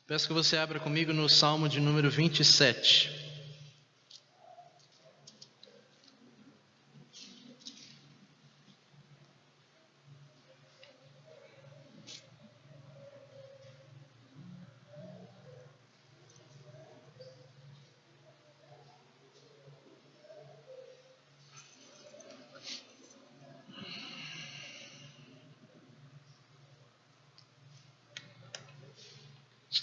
Peço que você abra comigo no Salmo de número 27.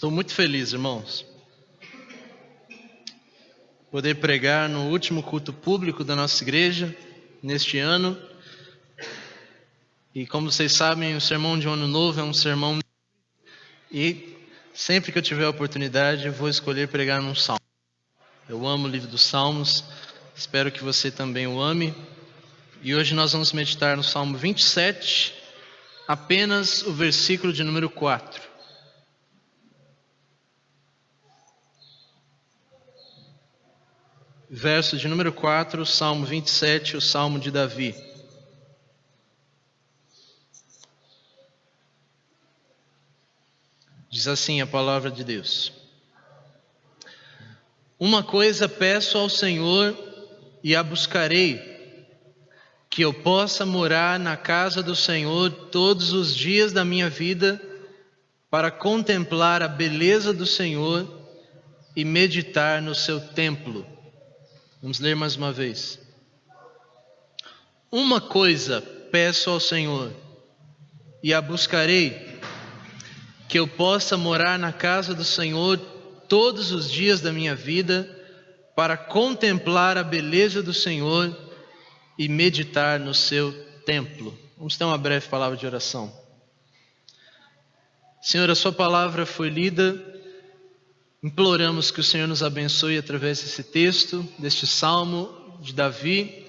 Estou muito feliz, irmãos, poder pregar no último culto público da nossa igreja neste ano. E como vocês sabem, o sermão de Ano Novo é um sermão, e sempre que eu tiver a oportunidade eu vou escolher pregar num salmo. Eu amo o livro dos Salmos, espero que você também o ame. E hoje nós vamos meditar no Salmo 27, apenas o versículo de número 4. Verso de número 4, Salmo 27, o Salmo de Davi. Diz assim a palavra de Deus: Uma coisa peço ao Senhor e a buscarei, que eu possa morar na casa do Senhor todos os dias da minha vida, para contemplar a beleza do Senhor e meditar no seu templo. Vamos ler mais uma vez. Uma coisa peço ao Senhor e a buscarei, que eu possa morar na casa do Senhor todos os dias da minha vida, para contemplar a beleza do Senhor e meditar no seu templo. Vamos ter uma breve palavra de oração. Senhor, a sua palavra foi lida. Imploramos que o Senhor nos abençoe através desse texto, deste salmo de Davi,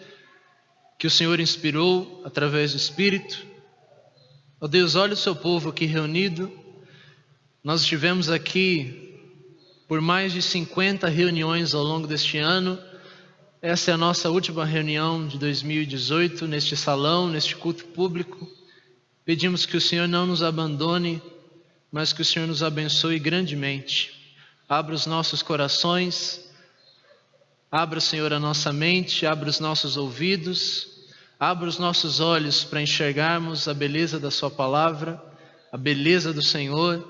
que o Senhor inspirou através do Espírito. Ó Deus, olha o seu povo aqui reunido. Nós estivemos aqui por mais de 50 reuniões ao longo deste ano. Essa é a nossa última reunião de 2018, neste salão, neste culto público. Pedimos que o Senhor não nos abandone, mas que o Senhor nos abençoe grandemente. Abra os nossos corações, abra, Senhor, a nossa mente, abra os nossos ouvidos, abra os nossos olhos para enxergarmos a beleza da sua palavra, a beleza do Senhor,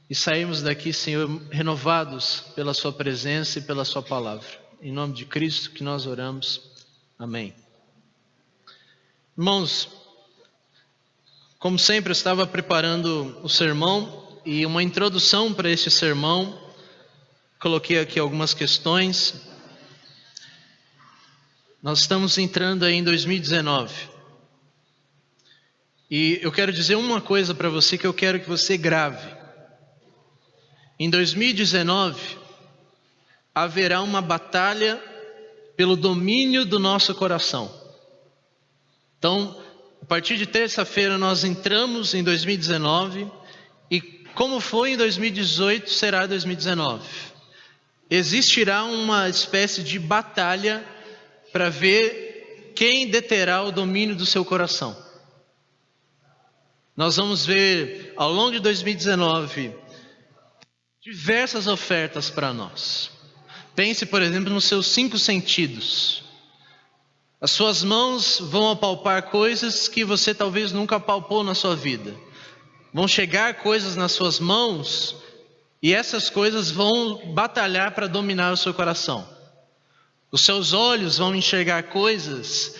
e sairmos daqui, Senhor, renovados pela sua presença e pela sua palavra. Em nome de Cristo que nós oramos. Amém. Irmãos, como sempre eu estava preparando o sermão e uma introdução para este sermão. Coloquei aqui algumas questões. Nós estamos entrando aí em 2019. E eu quero dizer uma coisa para você que eu quero que você grave. Em 2019, haverá uma batalha pelo domínio do nosso coração. Então, a partir de terça-feira nós entramos em 2019 e como foi em 2018, será 2019. Existirá uma espécie de batalha para ver quem deterá o domínio do seu coração. Nós vamos ver ao longo de 2019 diversas ofertas para nós. Pense, por exemplo, nos seus 5 sentidos. As suas mãos vão apalpar coisas que você talvez nunca apalpou na sua vida. Vão chegar coisas nas suas mãos e essas coisas vão batalhar para dominar o seu coração. Os seus olhos vão enxergar coisas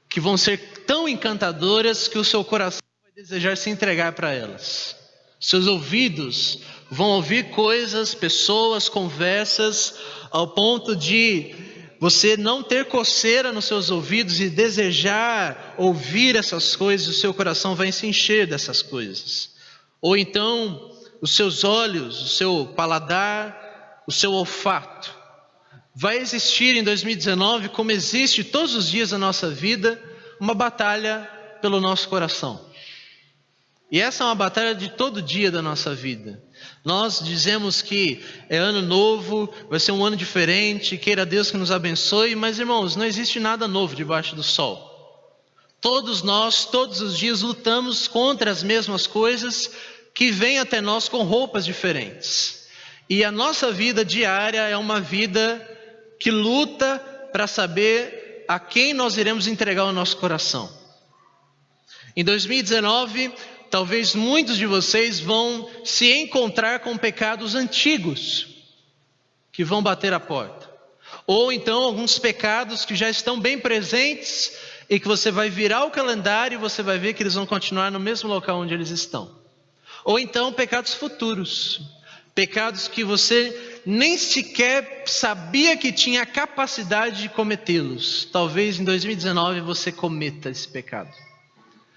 que vão ser tão encantadoras que o seu coração vai desejar se entregar para elas. Seus ouvidos vão ouvir coisas, pessoas, conversas, ao ponto de você não ter coceira nos seus ouvidos e desejar ouvir essas coisas, o seu coração vai se encher dessas coisas. Ou então, os seus olhos, o seu paladar, o seu olfato. Vai existir em 2019, como existe todos os dias da nossa vida, uma batalha pelo nosso coração. E essa é uma batalha de todo dia da nossa vida. Nós dizemos que é ano novo, vai ser um ano diferente, queira Deus que nos abençoe, mas irmãos, não existe nada novo debaixo do sol. Todos nós, todos os dias lutamos contra as mesmas coisas, que vêm até nós com roupas diferentes. E a nossa vida diária é uma vida que luta para saber a quem nós iremos entregar o nosso coração. Em 2019, talvez muitos de vocês vão se encontrar com pecados antigos que vão bater a porta. Ou então alguns pecados que já estão bem presentes e que você vai virar o calendário e você vai ver que eles vão continuar no mesmo local onde eles estão. Ou então pecados futuros, pecados que você nem sequer sabia que tinha a capacidade de cometê-los. Talvez em 2019 você cometa esse pecado.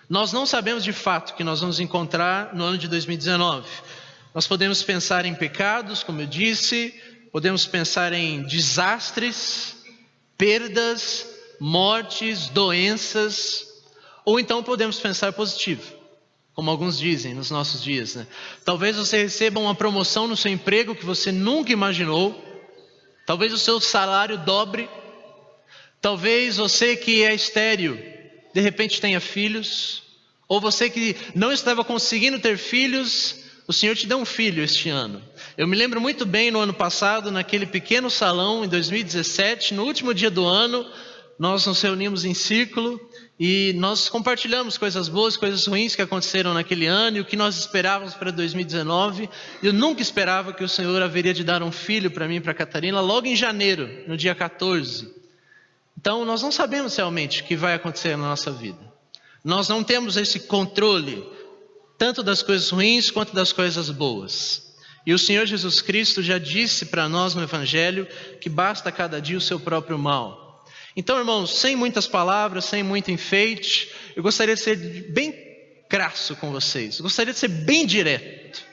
Nós não sabemos de fato o que nós vamos encontrar no ano de 2019. Nós podemos pensar em pecados, como eu disse, podemos pensar em desastres, perdas, mortes, doenças, ou então podemos pensar positivo, como alguns dizem nos nossos dias, né? Talvez você receba uma promoção no seu emprego que você nunca imaginou, talvez o seu salário dobre, talvez você que é estéril, de repente tenha filhos, ou você que não estava conseguindo ter filhos, o Senhor te deu um filho este ano. Eu me lembro muito bem no ano passado, naquele pequeno salão, em 2017, no último dia do ano, nós nos reunimos em círculo e nós compartilhamos coisas boas, coisas ruins que aconteceram naquele ano e o que nós esperávamos para 2019. Eu nunca esperava que o Senhor haveria de dar um filho para mim e para a Catarina logo em janeiro, no dia 14. Então nós não sabemos realmente o que vai acontecer na nossa vida. Nós não temos esse controle, tanto das coisas ruins quanto das coisas boas. E o Senhor Jesus Cristo já disse para nós no Evangelho que basta cada dia o seu próprio mal. Então, irmãos, sem muitas palavras, sem muito enfeite, eu gostaria de ser bem crasso com vocês. Eu gostaria de ser bem direto.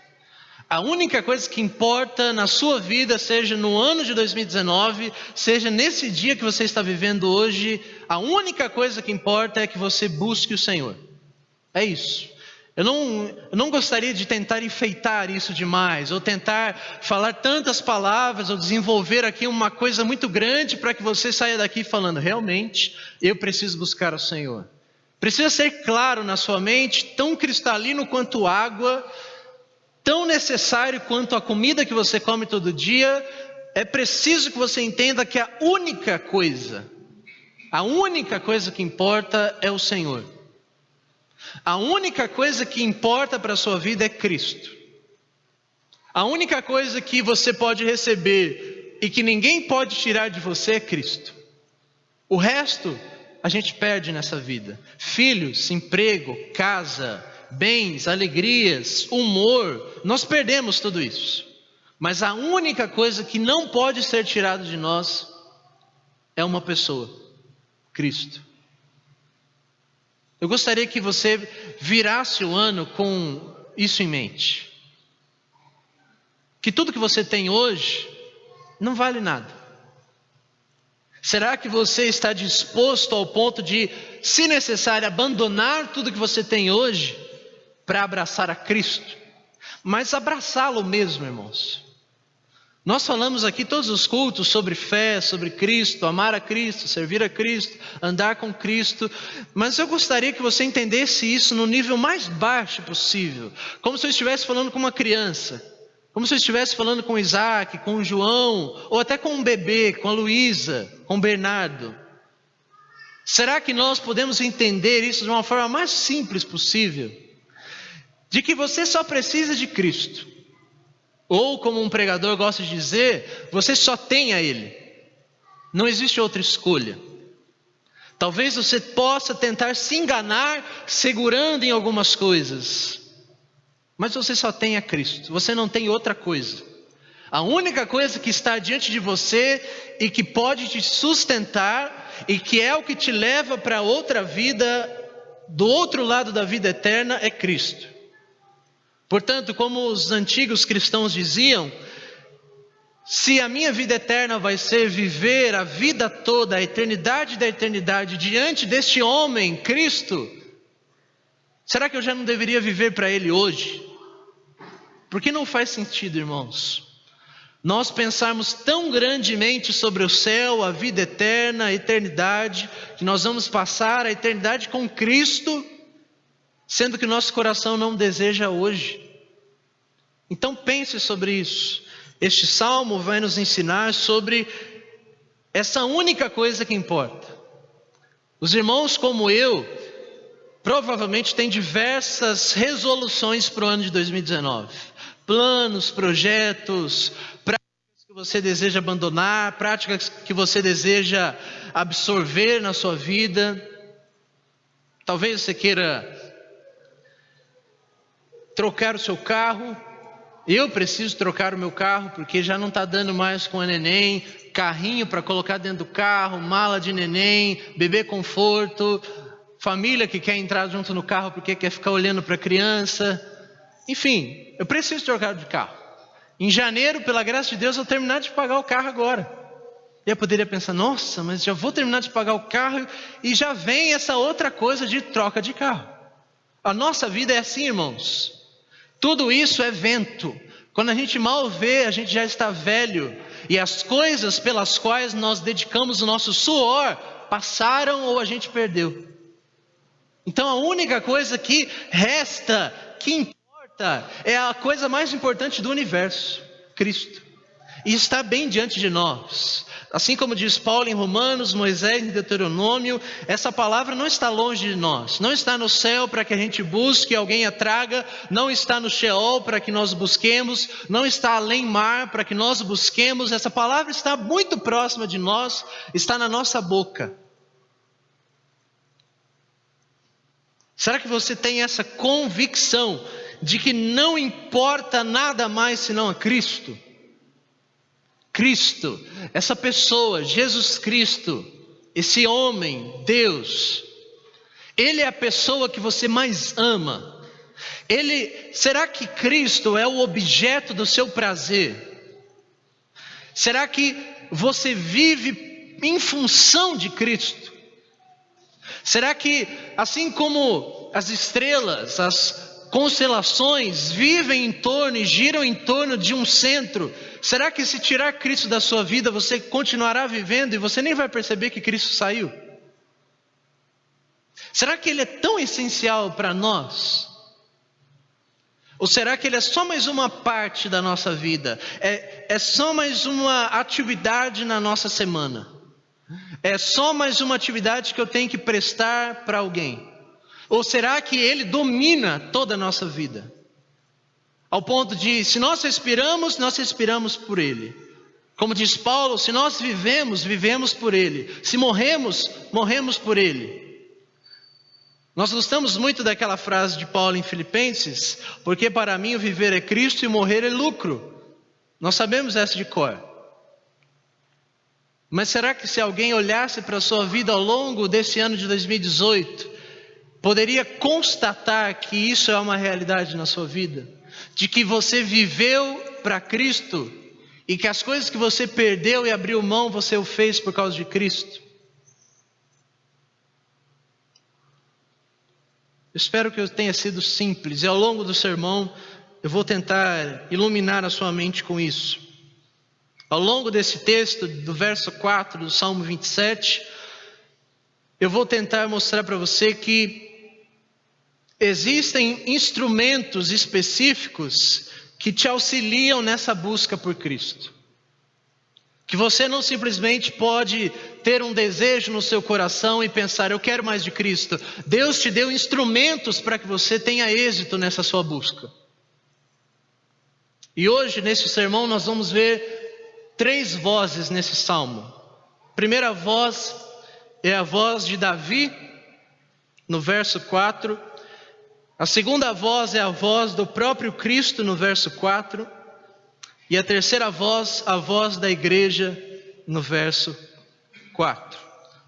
A única coisa que importa na sua vida, seja no ano de 2019, seja nesse dia que você está vivendo hoje, a única coisa que importa é que você busque o Senhor. É isso. Eu não gostaria de tentar enfeitar isso demais, ou tentar falar tantas palavras, ou desenvolver aqui uma coisa muito grande para que você saia daqui falando, realmente, eu preciso buscar o Senhor. Precisa ser claro na sua mente, tão cristalino quanto água, tão necessário quanto a comida que você come todo dia. É preciso que você entenda que a única coisa que importa é o Senhor. A única coisa que importa para a sua vida é Cristo. A única coisa que você pode receber e que ninguém pode tirar de você é Cristo. O resto a gente perde nessa vida. Filhos, emprego, casa, bens, alegrias, humor, nós perdemos tudo isso. Mas a única coisa que não pode ser tirada de nós é uma pessoa, Cristo. Eu gostaria que você virasse o ano com isso em mente. Que tudo que você tem hoje não vale nada. Será que você está disposto ao ponto de, se necessário, abandonar tudo que você tem hoje para abraçar a Cristo? Mas abraçá-lo mesmo, irmãos. Nós falamos aqui todos os cultos sobre fé, sobre Cristo, amar a Cristo, servir a Cristo, andar com Cristo. Mas eu gostaria que você entendesse isso no nível mais baixo possível. Como se eu estivesse falando com uma criança. Como se eu estivesse falando com Isaac, com o João, ou até com um bebê, com a Luísa, com o Bernardo. Será que nós podemos entender isso de uma forma mais simples possível? De que você só precisa de Cristo. Ou, como um pregador gosta de dizer, você só tem a Ele. Não existe outra escolha. Talvez você possa tentar se enganar segurando em algumas coisas. Mas você só tem a Cristo. Você não tem outra coisa. A única coisa que está diante de você e que pode te sustentar e que é o que te leva para outra vida, do outro lado da vida eterna, é Cristo. Portanto, como os antigos cristãos diziam, se a minha vida eterna vai ser viver a vida toda, a eternidade da eternidade, diante deste homem, Cristo, será que eu já não deveria viver para Ele hoje? Porque não faz sentido, irmãos, nós pensarmos tão grandemente sobre o céu, a vida eterna, a eternidade, que nós vamos passar a eternidade com Cristo, sendo que o nosso coração não deseja hoje. Então pense sobre isso. Este salmo vai nos ensinar sobre essa única coisa que importa. Os irmãos como eu, provavelmente têm diversas resoluções para o ano de 2019. Planos, projetos, práticas que você deseja abandonar, práticas que você deseja absorver na sua vida. Talvez você queira trocar o seu carro. Eu preciso trocar o meu carro porque já não está dando mais com a neném. Carrinho para colocar dentro do carro, mala de neném, bebê conforto, família que quer entrar junto no carro porque quer ficar olhando para a criança. Enfim, eu preciso trocar de carro. Em janeiro, pela graça de Deus, eu vou terminar de pagar o carro agora. E eu poderia pensar, nossa, mas já vou terminar de pagar o carro e já vem essa outra coisa de troca de carro. A nossa vida é assim, irmãos. Tudo isso é vento. Quando a gente mal vê, a gente já está velho. E as coisas pelas quais nós dedicamos o nosso suor passaram ou a gente perdeu. Então a única coisa que resta, que importa, é a coisa mais importante do universo, Cristo. E está bem diante de nós. Assim como diz Paulo em Romanos, Moisés em Deuteronômio, essa palavra não está longe de nós. Não está no céu para que a gente busque, alguém a traga. Não está no Sheol para que nós busquemos. Não está além mar para que nós busquemos. Essa palavra está muito próxima de nós, está na nossa boca. Será que você tem essa convicção de que não importa nada mais senão a Cristo? Cristo, essa pessoa, Jesus Cristo, esse homem, Deus, Ele é a pessoa que você mais ama. Será que Cristo é o objeto do seu prazer? Será que você vive em função de Cristo? Será que, assim como as estrelas, as constelações vivem em torno e giram em torno de um centro, será que se tirar Cristo da sua vida, você continuará vivendo e você nem vai perceber que Cristo saiu? Será que Ele é tão essencial para nós? Ou será que Ele é só mais uma parte da nossa vida? É só mais uma atividade na nossa semana? É só mais uma atividade que eu tenho que prestar para alguém? Ou será que Ele domina toda a nossa vida? Ao ponto de, se nós respiramos por Ele. Como diz Paulo, se nós vivemos por Ele. Se morremos por Ele. Nós gostamos muito daquela frase de Paulo em Filipenses, porque para mim o viver é Cristo e morrer é lucro. Nós sabemos essa de cor. Mas será que se alguém olhasse para a sua vida ao longo desse ano de 2018, poderia constatar que isso é uma realidade na sua vida? De que você viveu para Cristo e que as coisas que você perdeu e abriu mão, você o fez por causa de Cristo? Eu espero que eu tenha sido simples e ao longo do sermão eu vou tentar iluminar a sua mente com isso. Ao longo desse texto, do verso 4 do Salmo 27, eu vou tentar mostrar para você que existem instrumentos específicos que te auxiliam nessa busca por Cristo. Que você não simplesmente pode ter um desejo no seu coração e pensar, eu quero mais de Cristo. Deus te deu instrumentos para que você tenha êxito nessa sua busca. E hoje, nesse sermão, nós vamos ver 3 vozes nesse salmo. A primeira voz é a voz de Davi, no verso 4. A segunda voz é a voz do próprio Cristo, no verso 4. E a terceira voz, a voz da igreja, no verso 4.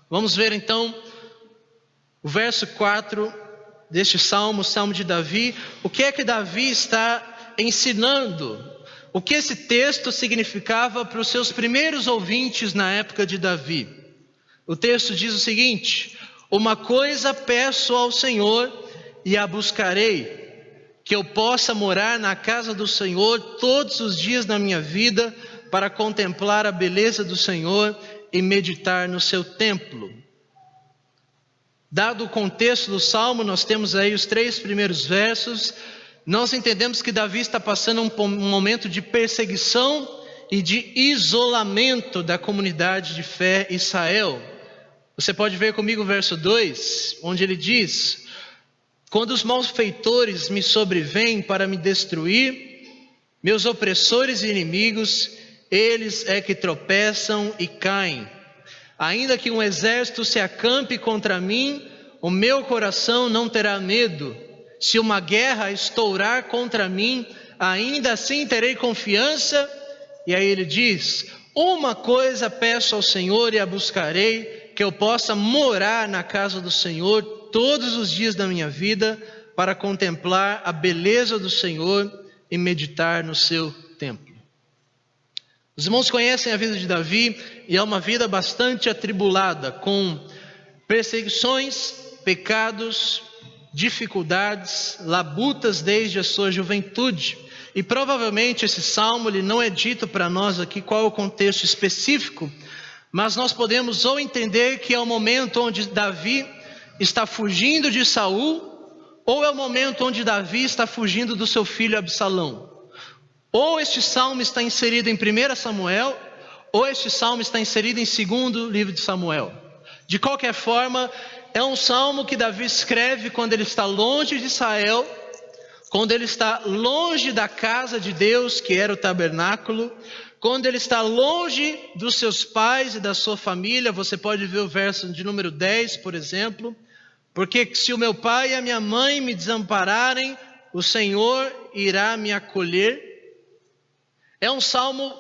Vamos ver então o verso 4 deste salmo, o salmo de Davi. O que é que Davi está ensinando? O que esse texto significava para os seus primeiros ouvintes na época de Davi? O texto diz o seguinte: uma coisa peço ao Senhor e a buscarei, que eu possa morar na casa do Senhor todos os dias da minha vida, para contemplar a beleza do Senhor e meditar no seu templo. Dado o contexto do salmo, nós temos aí os 3 primeiros versos. nós entendemos que Davi está passando um momento de perseguição e de isolamento da comunidade de fé Israel. Você pode ver comigo o verso 2, onde ele diz: quando os malfeitores me sobrevêm para me destruir, meus opressores e inimigos, eles é que tropeçam e caem. Ainda que um exército se acampe contra mim, o meu coração não terá medo. Se uma guerra estourar contra mim, ainda assim terei confiança. E aí ele diz: uma coisa peço ao Senhor e a buscarei, que eu possa morar na casa do Senhor todos os dias da minha vida, para contemplar a beleza do Senhor e meditar no seu templo. Os irmãos conhecem a vida de Davi, e é uma vida bastante atribulada, com perseguições, pecados, dificuldades, labutas desde a sua juventude. E provavelmente esse salmo ele não é dito para nós aqui qual é o contexto específico, mas nós podemos ou entender que é o momento onde Davi está fugindo de Saul, ou é o momento onde Davi está fugindo do seu filho Absalão. Ou este salmo está inserido em 1 Samuel, ou este salmo está inserido em 2º livro de Samuel. De qualquer forma, é um salmo que Davi escreve quando ele está longe de Israel, quando ele está longe da casa de Deus, que era o tabernáculo, quando ele está longe dos seus pais e da sua família. Você pode ver o verso de número 10, por exemplo: porque se o meu pai e a minha mãe me desampararem, o Senhor irá me acolher. É um salmo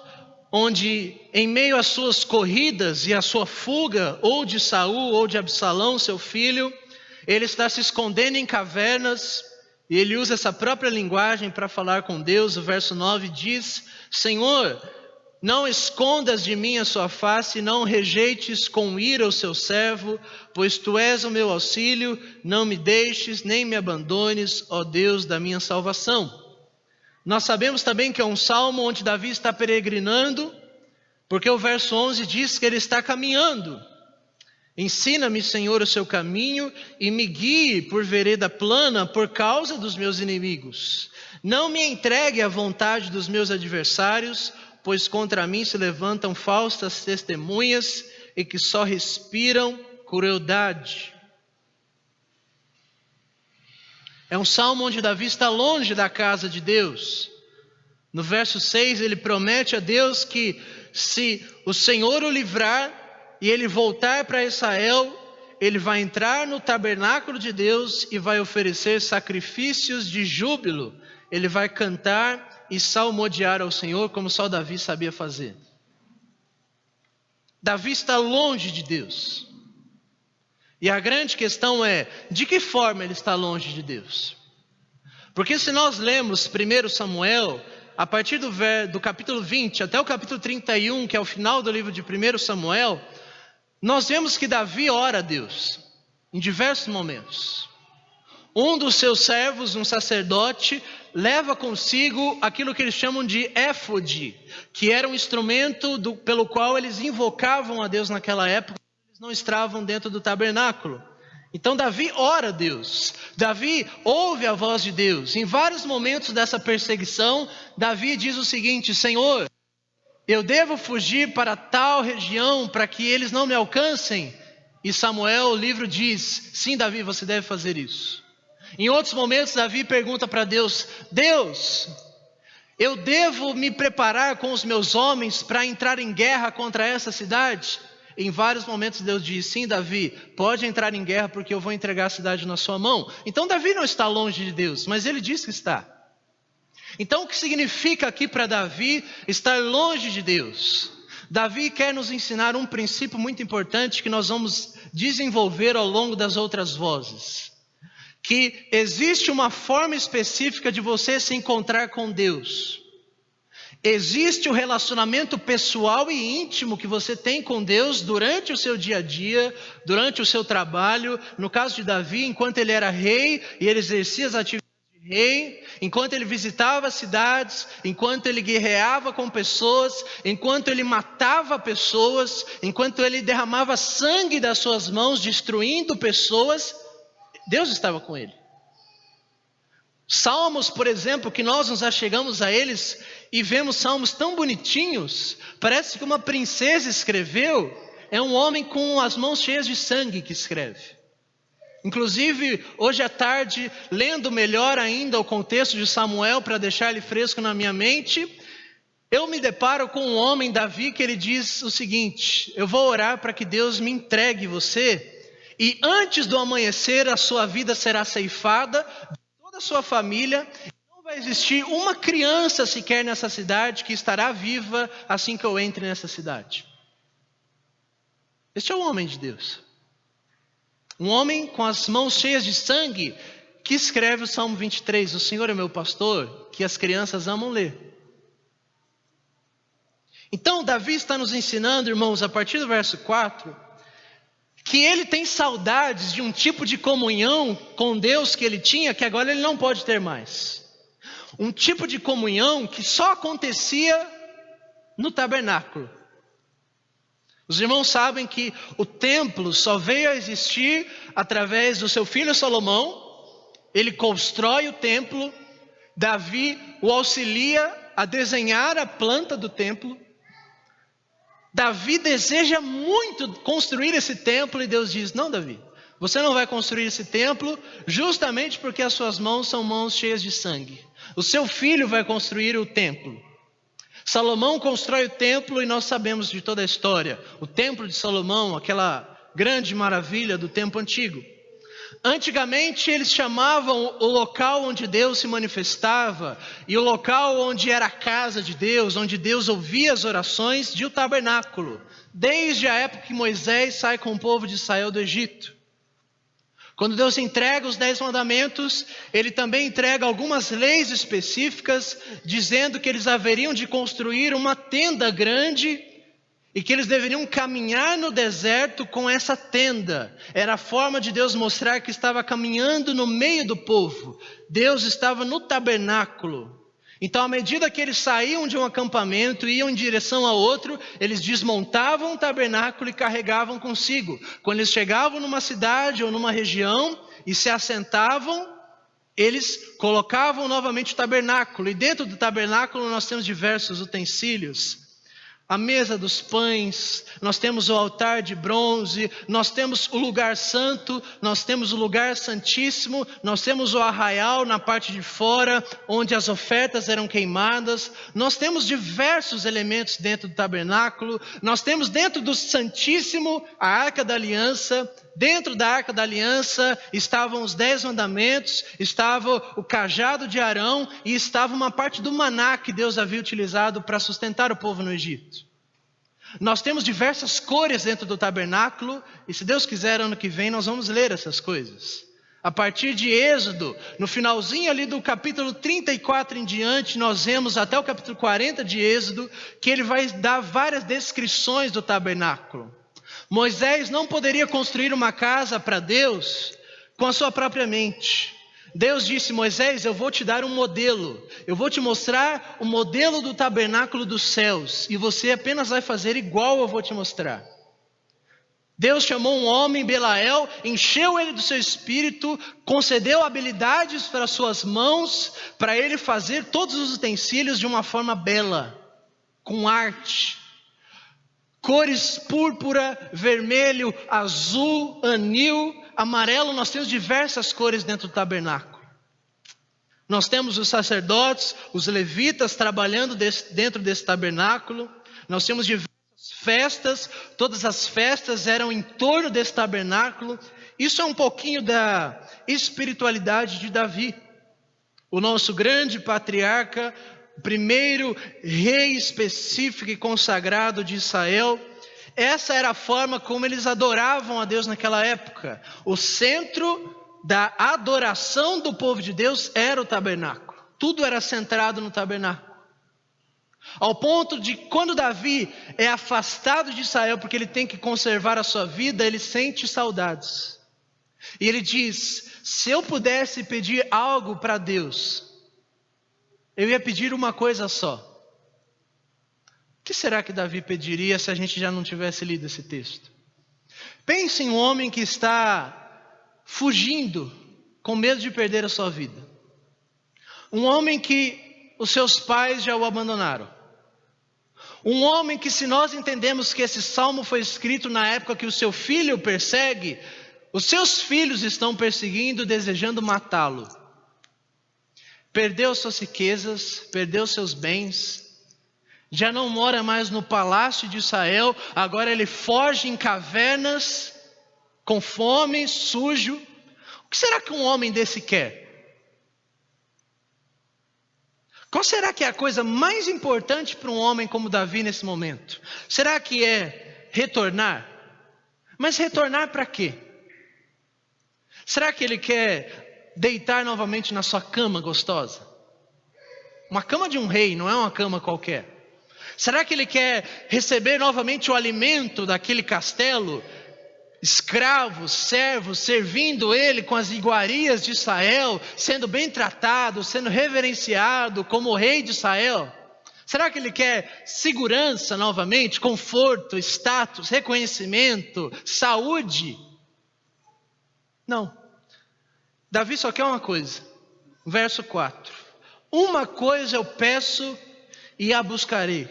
onde, em meio às suas corridas e à sua fuga, ou de Saul ou de Absalão, seu filho, ele está se escondendo em cavernas, e ele usa essa própria linguagem para falar com Deus. O verso 9 diz: Senhor, não escondas de mim a sua face, não rejeites com ira o seu servo, pois tu és o meu auxílio, não me deixes, nem me abandones, ó Deus da minha salvação. Nós sabemos também que é um salmo onde Davi está peregrinando, porque o verso 11 diz que ele está caminhando. Ensina-me, Senhor, o seu caminho e me guie por vereda plana por causa dos meus inimigos. Não me entregue à vontade dos meus adversários, pois contra mim se levantam falsas testemunhas e que só respiram crueldade. É um salmo onde Davi está longe da casa de Deus. No verso 6 ele promete a Deus que se o Senhor o livrar e ele voltar para Israel, ele vai entrar no tabernáculo de Deus e vai oferecer sacrifícios de júbilo. Ele vai cantar e salmodiar ao Senhor como só Davi sabia fazer. Davi está longe de Deus. E a grande questão é, de que forma ele está longe de Deus? Porque se nós lemos 1 Samuel, a partir do capítulo 20 até o capítulo 31, que é o final do livro de 1 Samuel, nós vemos que Davi ora a Deus em diversos momentos. Um dos seus servos, um sacerdote, leva consigo aquilo que eles chamam de éfode, que era um instrumento pelo qual eles invocavam a Deus naquela época. Eles não estavam dentro do tabernáculo. Então Davi ora a Deus, Davi ouve a voz de Deus. Em vários momentos dessa perseguição, Davi diz o seguinte: Senhor, eu devo fugir para tal região para que eles não me alcancem? E Samuel, o livro diz: sim, Davi, você deve fazer isso. Em outros momentos Davi pergunta para Deus: Deus, eu devo me preparar com os meus homens para entrar em guerra contra essa cidade? Em vários momentos Deus diz: sim, Davi, pode entrar em guerra porque eu vou entregar a cidade na sua mão. Então Davi não está longe de Deus, mas ele diz que está. Então o que significa aqui para Davi estar longe de Deus? Davi quer nos ensinar um princípio muito importante que nós vamos desenvolver ao longo das outras vozes. Que existe uma forma específica de você se encontrar com Deus. Existe o relacionamento pessoal e íntimo que você tem com Deus durante o seu dia a dia, durante o seu trabalho. No caso de Davi, enquanto ele era rei e ele exercia as atividades de rei, enquanto ele visitava cidades, enquanto ele guerreava com pessoas, enquanto ele matava pessoas, enquanto ele derramava sangue das suas mãos, destruindo pessoas, Deus estava com ele. Salmos, por exemplo, que nós nos achegamos a eles e vemos salmos tão bonitinhos, parece que uma princesa escreveu, é um homem com as mãos cheias de sangue que escreve. Inclusive, hoje à tarde, lendo melhor ainda o contexto de Samuel para deixar ele fresco na minha mente, eu me deparo com um homem, Davi, que ele diz o seguinte: eu vou orar para que Deus me entregue você, e antes do amanhecer a sua vida será ceifada, toda a sua família, não vai existir uma criança sequer nessa cidade que estará viva assim que eu entre nessa cidade. Este é o homem de Deus. Um homem com as mãos cheias de sangue que escreve o Salmo 23, o Senhor é meu pastor, que as crianças amam ler. Então Davi está nos ensinando, irmãos, a partir do verso 4, que ele tem saudades de um tipo de comunhão com Deus que ele tinha, que agora ele não pode ter mais. Um tipo de comunhão que só acontecia no tabernáculo. Os irmãos sabem que o templo só veio a existir através do seu filho Salomão. Ele constrói o templo, Davi o auxilia a desenhar a planta do templo. Davi deseja muito construir esse templo e Deus diz: não, Davi, você não vai construir esse templo justamente porque as suas mãos são mãos cheias de sangue. O seu filho vai construir o templo. Salomão constrói o templo e nós sabemos de toda a história. O templo de Salomão, aquela grande maravilha do tempo antigo. Antigamente eles chamavam o local onde Deus se manifestava e o local onde era a casa de Deus, onde Deus ouvia as orações, de o tabernáculo. Desde a época que Moisés sai com o povo de Israel do Egito. Quando Deus entrega os 10 mandamentos, Ele também entrega algumas leis específicas, dizendo que eles haveriam de construir uma tenda grande e que eles deveriam caminhar no deserto com essa tenda. Era a forma de Deus mostrar que estava caminhando no meio do povo. Deus estava no tabernáculo. Então, à medida que eles saíam de um acampamento e iam em direção a outro, eles desmontavam o tabernáculo e carregavam consigo. Quando eles chegavam numa cidade ou numa região e se assentavam, eles colocavam novamente o tabernáculo. E dentro do tabernáculo nós temos diversos utensílios. A mesa dos pães, nós temos o altar de bronze, nós temos o lugar santo, nós temos o lugar santíssimo, nós temos o arraial na parte de fora, onde as ofertas eram queimadas. Nós temos diversos elementos dentro do tabernáculo. Nós temos dentro do santíssimo a arca da aliança. Dentro da arca da aliança estavam os 10 mandamentos, estava o cajado de Arão e estava uma parte do maná que Deus havia utilizado para sustentar o povo no Egito. Nós temos diversas cores dentro do tabernáculo e, se Deus quiser, ano que vem nós vamos ler essas coisas. A partir de Êxodo, no finalzinho ali do capítulo 34 em diante, nós vemos até o capítulo 40 de Êxodo, que ele vai dar várias descrições do tabernáculo. Moisés não poderia construir uma casa para Deus com a sua própria mente. Deus disse: Moisés, eu vou te dar um modelo. Eu vou te mostrar o modelo do tabernáculo dos céus. E você apenas vai fazer igual eu vou te mostrar. Deus chamou um homem, Belael, encheu ele do seu espírito, concedeu habilidades para suas mãos, para ele fazer todos os utensílios de uma forma bela, com arte. Cores púrpura, vermelho, azul, anil, amarelo, nós temos diversas cores dentro do tabernáculo. Nós temos os sacerdotes, os levitas trabalhando dentro desse tabernáculo. Nós temos diversas festas, todas as festas eram em torno desse tabernáculo. Isso é um pouquinho da espiritualidade de Davi, o nosso grande patriarca, o primeiro rei específico e consagrado de Israel. Essa era a forma como eles adoravam a Deus naquela época. O centro da adoração do povo de Deus era o tabernáculo. Tudo era centrado no tabernáculo. Ao ponto de quando Davi é afastado de Israel porque ele tem que conservar a sua vida, ele sente saudades. E ele diz: se eu pudesse pedir algo para Deus, eu ia pedir uma coisa só. O que será que Davi pediria se a gente já não tivesse lido esse texto? Pense em um homem que está fugindo, com medo de perder a sua vida. Um homem que os seus pais já o abandonaram. Um homem que, se nós entendemos que esse salmo foi escrito na época que o seu filho persegue, os seus filhos estão perseguindo, desejando matá-lo. Perdeu suas riquezas, perdeu seus bens, já não mora mais no palácio de Israel, agora ele foge em cavernas, com fome, sujo. O que será que um homem desse quer? Qual será que é a coisa mais importante para um homem como Davi nesse momento? Será que é retornar? Mas retornar para quê? Será que ele quer deitar novamente na sua cama gostosa? Uma cama de um rei, não é uma cama qualquer. Será que ele quer receber novamente o alimento daquele castelo? Escravos, servos, servindo ele com as iguarias de Israel, sendo bem tratado, sendo reverenciado como o rei de Israel? Será que ele quer segurança novamente, conforto, status, reconhecimento, saúde? Não. Davi só quer uma coisa. Verso 4. Uma coisa eu peço e a buscarei,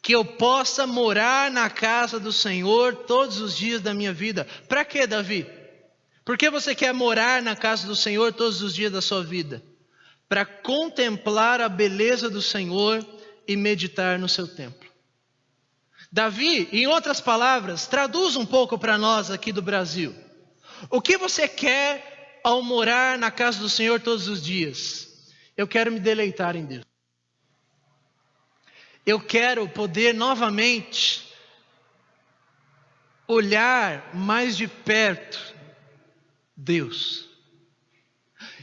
que eu possa morar na casa do Senhor todos os dias da minha vida. Para quê, Davi? Por que você quer morar na casa do Senhor todos os dias da sua vida? Para contemplar a beleza do Senhor e meditar no seu templo. Davi, em outras palavras, traduz um pouco para nós aqui do Brasil. O que você quer ao morar na casa do Senhor todos os dias? Eu quero me deleitar em Deus. Eu quero poder novamente olhar mais de perto Deus.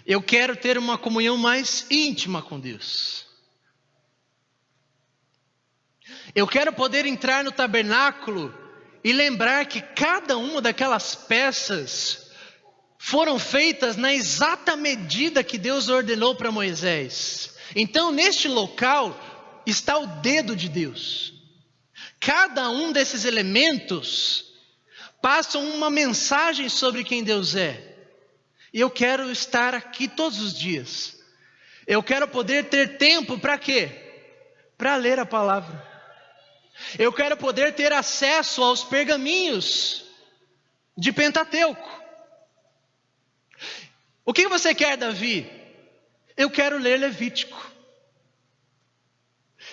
Eu quero ter uma comunhão mais íntima com Deus. Eu quero poder entrar no tabernáculo e lembrar que cada uma daquelas peças foram feitas na exata medida que Deus ordenou para Moisés. Então, neste local está o dedo de Deus. Cada um desses elementos passam uma mensagem sobre quem Deus é. E eu quero estar aqui todos os dias. Eu quero poder ter tempo para quê? Para ler a palavra. Eu quero poder ter acesso aos pergaminhos de Pentateuco. O que você quer, Davi? Eu quero ler Levítico.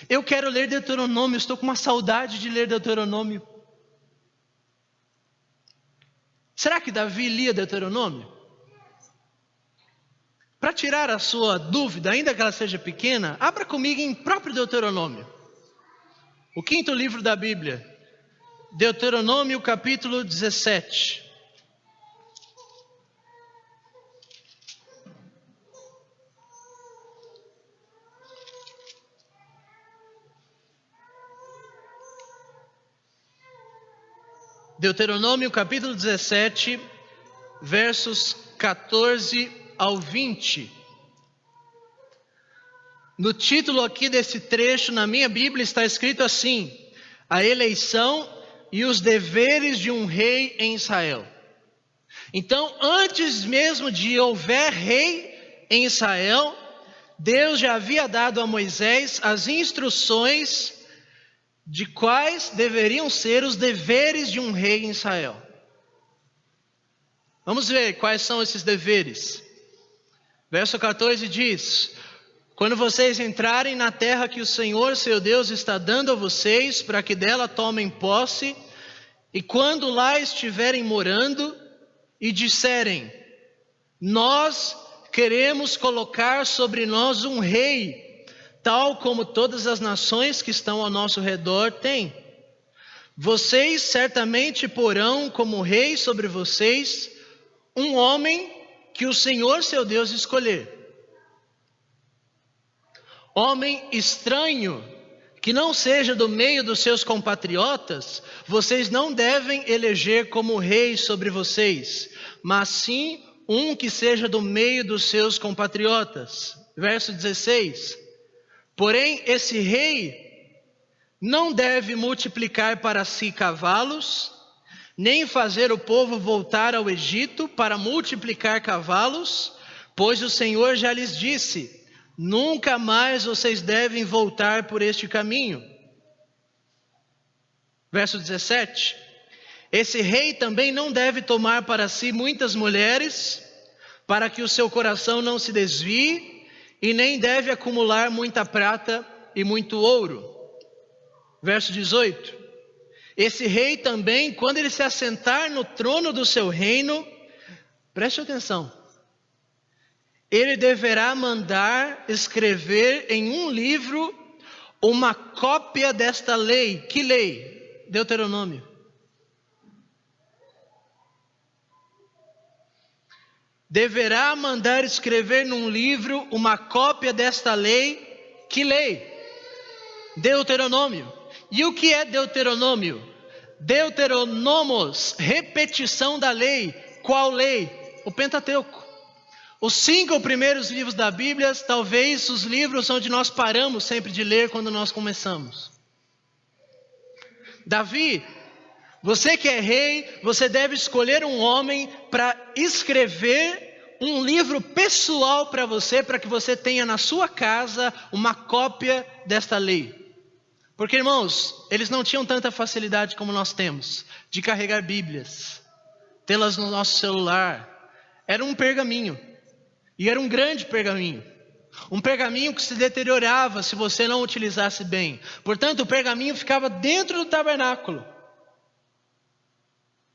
Eu quero ler Deuteronômio, estou com uma saudade de ler Deuteronômio. Será que Davi lia Deuteronômio? Para tirar a sua dúvida, ainda que ela seja pequena, abra comigo em próprio Deuteronômio. O 5º livro da Bíblia. Deuteronômio capítulo 17. Deuteronômio capítulo 17, versos 14 ao 20. No título aqui desse trecho, na minha Bíblia, está escrito assim: a eleição e os deveres de um rei em Israel. Então, antes mesmo de houver rei em Israel, Deus já havia dado a Moisés as instruções de quais deveriam ser os deveres de um rei em Israel. Vamos ver quais são esses deveres. Verso 14 diz: quando vocês entrarem na terra que o Senhor, seu Deus, está dando a vocês, para que dela tomem posse, e quando lá estiverem morando, e disserem: nós queremos colocar sobre nós um rei, tal como todas as nações que estão ao nosso redor têm. Vocês certamente porão como rei sobre vocês um homem que o Senhor seu Deus escolher. Homem estranho, que não seja do meio dos seus compatriotas, vocês não devem eleger como rei sobre vocês, mas sim um que seja do meio dos seus compatriotas. Verso 16. Porém, esse rei não deve multiplicar para si cavalos, nem fazer o povo voltar ao Egito para multiplicar cavalos, pois o Senhor já lhes disse: Nunca mais vocês devem voltar por este caminho. Verso 17. Esse rei também não deve tomar para si muitas mulheres, para que o seu coração não se desvie, e nem deve acumular muita prata e muito ouro. Verso 18. Esse rei também, quando ele se assentar no trono do seu reino, preste atenção, ele deverá mandar escrever em um livro uma cópia desta lei. Que lei? Deuteronômio. Deverá mandar escrever num livro uma cópia desta lei. Que lei? Deuteronômio. E o que é Deuteronômio? Deuteronomos, repetição da lei. Qual lei? O Pentateuco. Os 5 primeiros livros da Bíblia, talvez os livros onde nós paramos sempre de ler quando nós começamos. Davi, você que é rei, você deve escolher um homem para escrever um livro pessoal para você, para que você tenha na sua casa uma cópia desta lei. Porque, irmãos, eles não tinham tanta facilidade como nós temos de carregar Bíblias, tê-las no nosso celular. Era um pergaminho. E era um grande pergaminho. Um pergaminho que se deteriorava se você não utilizasse bem. Portanto, o pergaminho ficava dentro do tabernáculo,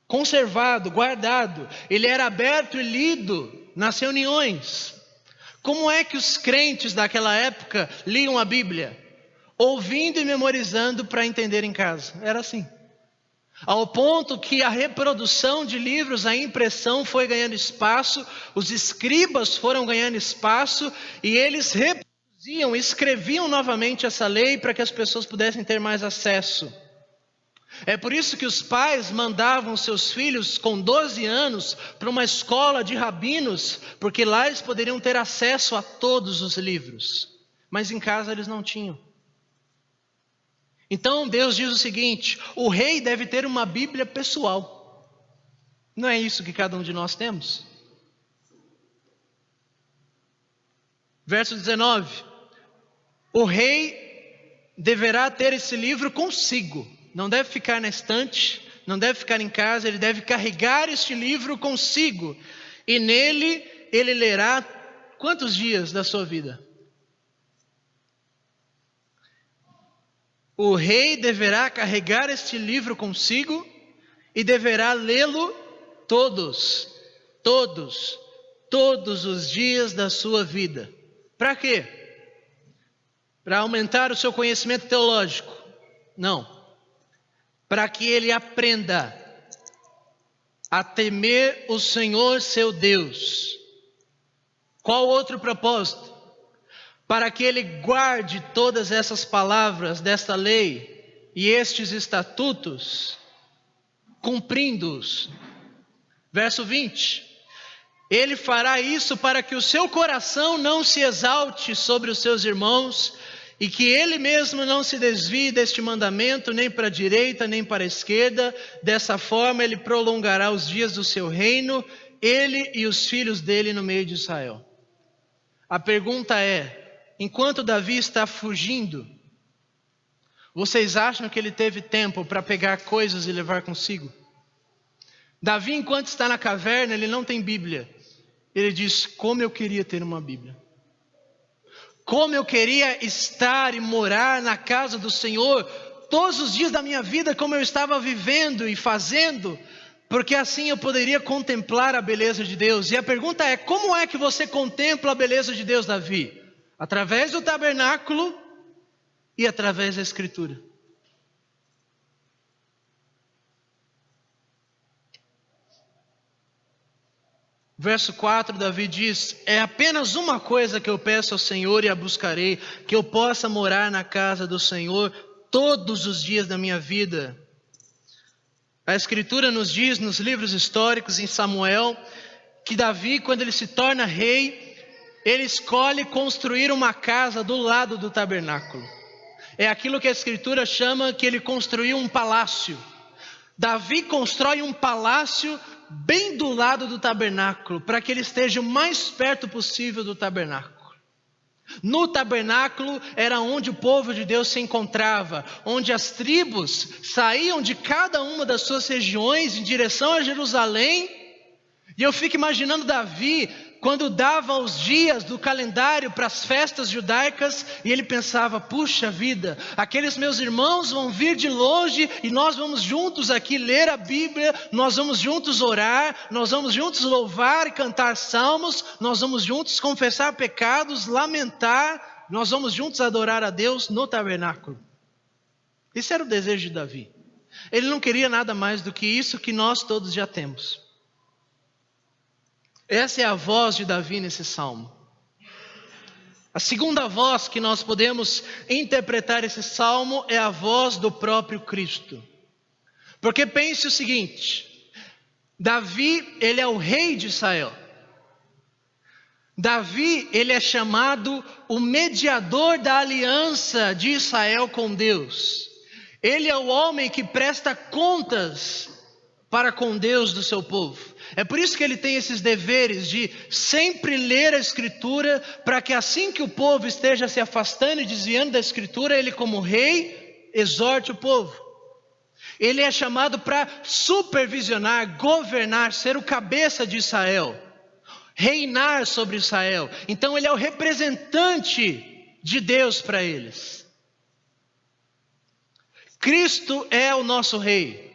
conservado, guardado. Ele era aberto e lido nas reuniões. Como é que os crentes daquela época liam a Bíblia? Ouvindo e memorizando para entender em casa. Era assim. Ao ponto que a reprodução de livros, a impressão foi ganhando espaço, os escribas foram ganhando espaço e eles reproduziam, escreviam novamente essa lei para que as pessoas pudessem ter mais acesso. É por isso que os pais mandavam seus filhos com 12 anos para uma escola de rabinos, porque lá eles poderiam ter acesso a todos os livros, mas em casa eles não tinham. Então Deus diz o seguinte: o rei deve ter uma Bíblia pessoal. Não é isso que cada um de nós temos? Verso 19. O rei deverá ter esse livro consigo. Não deve ficar na estante, não deve ficar em casa, ele deve carregar este livro consigo. E nele ele lerá quantos dias da sua vida? O rei deverá carregar este livro consigo e deverá lê-lo todos os dias da sua vida. Para quê? Para aumentar o seu conhecimento teológico? Não. Para que ele aprenda a temer o Senhor seu Deus. Qual outro propósito? Para que ele guarde todas essas palavras desta lei e estes estatutos, cumprindo-os. Verso 20. Ele fará isso para que o seu coração não se exalte sobre os seus irmãos e que ele mesmo não se desvie deste mandamento, nem para a direita, nem para a esquerda. Dessa forma ele prolongará os dias do seu reino, ele e os filhos dele no meio de Israel. A pergunta é: enquanto Davi está fugindo, vocês acham que ele teve tempo para pegar coisas e levar consigo? Davi, enquanto está na caverna, ele não tem Bíblia. Ele diz: como eu queria ter uma Bíblia. Como eu queria estar e morar na casa do Senhor todos os dias da minha vida, como eu estava vivendo e fazendo, porque assim eu poderia contemplar a beleza de Deus. E a pergunta é: como é que você contempla a beleza de Deus, Davi? Através do tabernáculo e através da Escritura. Verso 4, Davi diz: é apenas uma coisa que eu peço ao Senhor e a buscarei, que eu possa morar na casa do Senhor todos os dias da minha vida. A Escritura nos diz nos livros históricos, em Samuel, que Davi, quando ele se torna rei, ele escolhe construir uma casa do lado do tabernáculo. É aquilo que a Escritura chama que ele construiu um palácio. Davi constrói um palácio bem do lado do tabernáculo, para que ele esteja o mais perto possível do tabernáculo. No tabernáculo era onde o povo de Deus se encontrava, onde as tribos saíam de cada uma das suas regiões em direção a Jerusalém. E eu fico imaginando Davi, quando dava os dias do calendário para as festas judaicas, e ele pensava: puxa vida, aqueles meus irmãos vão vir de longe e nós vamos juntos aqui ler a Bíblia, nós vamos juntos orar, nós vamos juntos louvar e cantar salmos, nós vamos juntos confessar pecados, lamentar, nós vamos juntos adorar a Deus no tabernáculo. Esse era o desejo de Davi. Ele não queria nada mais do que isso que nós todos já temos. Essa é a voz de Davi nesse salmo. A segunda voz que nós podemos interpretar esse salmo é a voz do próprio Cristo. Porque pense o seguinte: Davi, ele é o rei de Israel. Davi, ele é chamado o mediador da aliança de Israel com Deus. Ele é o homem que presta contas para com Deus do seu povo. É por isso que ele tem esses deveres de sempre ler a Escritura, para que assim que o povo esteja se afastando e desviando da Escritura, ele, como rei, exorte o povo. Ele é chamado para supervisionar, governar, ser o cabeça de Israel, reinar sobre Israel. Então ele é o representante de Deus para eles. Cristo é o nosso rei.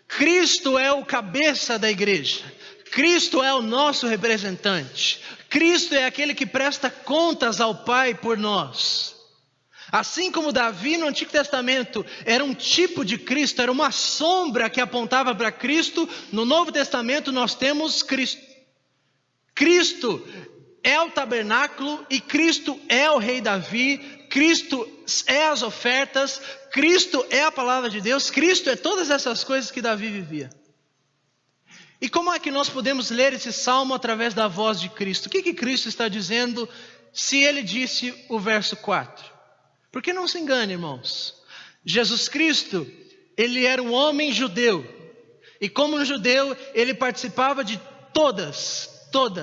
Cristo é o cabeça da igreja. Cristo é o nosso representante. Cristo é aquele que presta contas ao Pai por nós. Assim como Davi no Antigo Testamento era um tipo de Cristo, era uma sombra que apontava para Cristo, no Novo Testamento nós temos Cristo. Cristo é o tabernáculo e Cristo é o rei Davi. Cristo é as ofertas, Cristo é a palavra de Deus, Cristo é todas essas coisas que Davi vivia. E como é que nós podemos ler esse salmo através da voz de Cristo? O que Cristo está dizendo se ele disse o verso 4? Porque não se engane, irmãos. Jesus Cristo, ele era um homem judeu. E como um judeu, ele participava de todas,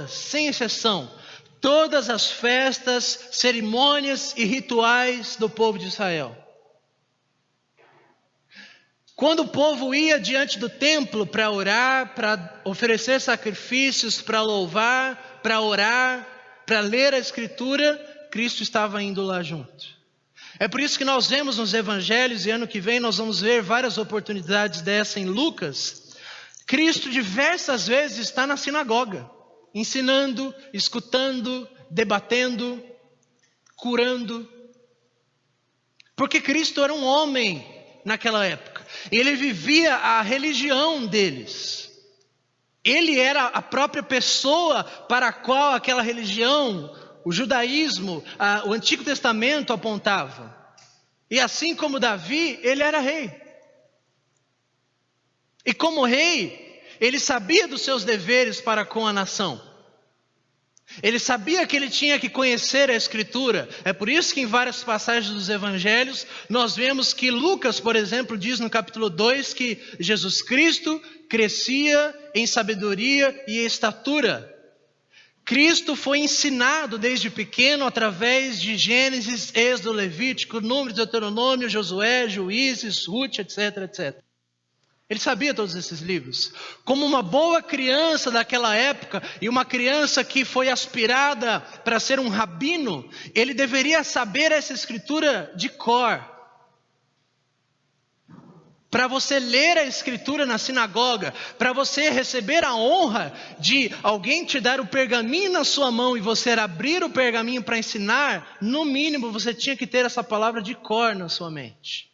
sem exceção, todas as festas, cerimônias e rituais do povo de Israel. Quando o povo ia diante do templo para orar, para oferecer sacrifícios, para louvar, para orar, para ler a Escritura, Cristo estava indo lá junto. É por isso que nós vemos nos evangelhos, e ano que vem nós vamos ver várias oportunidades dessa em Lucas, Cristo diversas vezes está na sinagoga, ensinando, escutando, debatendo, curando. Porque Cristo era um homem naquela época. Ele vivia a religião deles. Ele era a própria pessoa para a qual aquela religião, o judaísmo, o Antigo Testamento apontava. E assim como Davi, ele era rei. E como rei, ele sabia dos seus deveres para com a nação. Ele sabia que ele tinha que conhecer a Escritura. É por isso que em várias passagens dos evangelhos, nós vemos que Lucas, por exemplo, diz no capítulo 2 que Jesus Cristo crescia em sabedoria e estatura. Cristo foi ensinado desde pequeno através de Gênesis, Êxodo, Levítico, Números, Deuteronômio, Josué, Juízes, Ruth, etc, etc. Ele sabia todos esses livros. Como uma boa criança daquela época, e uma criança que foi aspirada para ser um rabino, ele deveria saber essa escritura de cor. Para você ler a Escritura na sinagoga, para você receber a honra de alguém te dar o pergaminho na sua mão e você abrir o pergaminho para ensinar, no mínimo você tinha que ter essa palavra de cor na sua mente.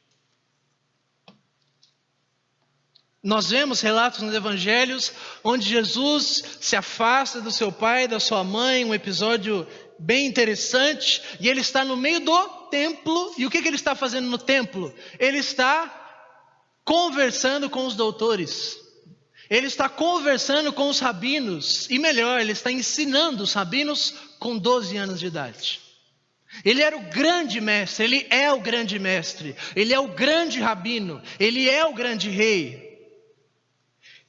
Nós vemos relatos nos evangelhos onde Jesus se afasta do seu pai, da sua mãe, um episódio bem interessante, e ele está no meio do templo. E o que ele está fazendo no templo? Ele está conversando com os doutores, ele está conversando com os rabinos, e melhor, ele está ensinando os rabinos com 12 anos de idade. Ele era o grande mestre, ele é o grande mestre, ele é o grande rabino, ele é o grande rei.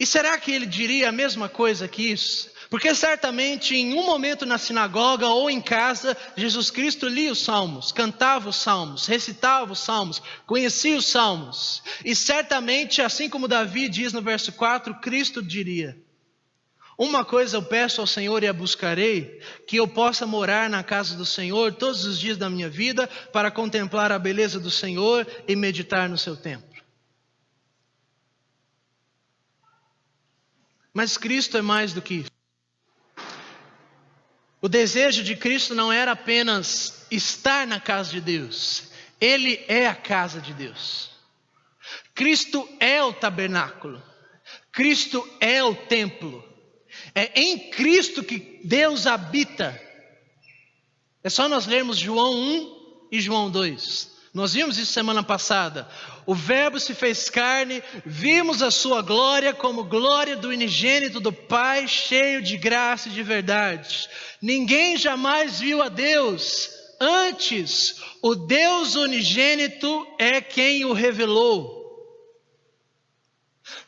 E será que ele diria a mesma coisa que isso? Porque certamente em um momento na sinagoga ou em casa, Jesus Cristo lia os salmos, cantava os salmos, recitava os salmos, conhecia os salmos. E certamente, assim como Davi diz no verso 4, Cristo diria: uma coisa eu peço ao Senhor e a buscarei, que eu possa morar na casa do Senhor todos os dias da minha vida, para contemplar a beleza do Senhor e meditar no seu templo. Mas Cristo é mais do que isso. O desejo de Cristo não era apenas estar na casa de Deus. Ele é a casa de Deus. Cristo é o tabernáculo. Cristo é o templo. É em Cristo que Deus habita. É só nós lermos João 1 e João 2. Nós vimos isso semana passada. O Verbo se fez carne, vimos a sua glória como glória do unigênito do Pai, cheio de graça e de verdade. Ninguém jamais viu a Deus. Antes, o Deus unigênito é quem o revelou.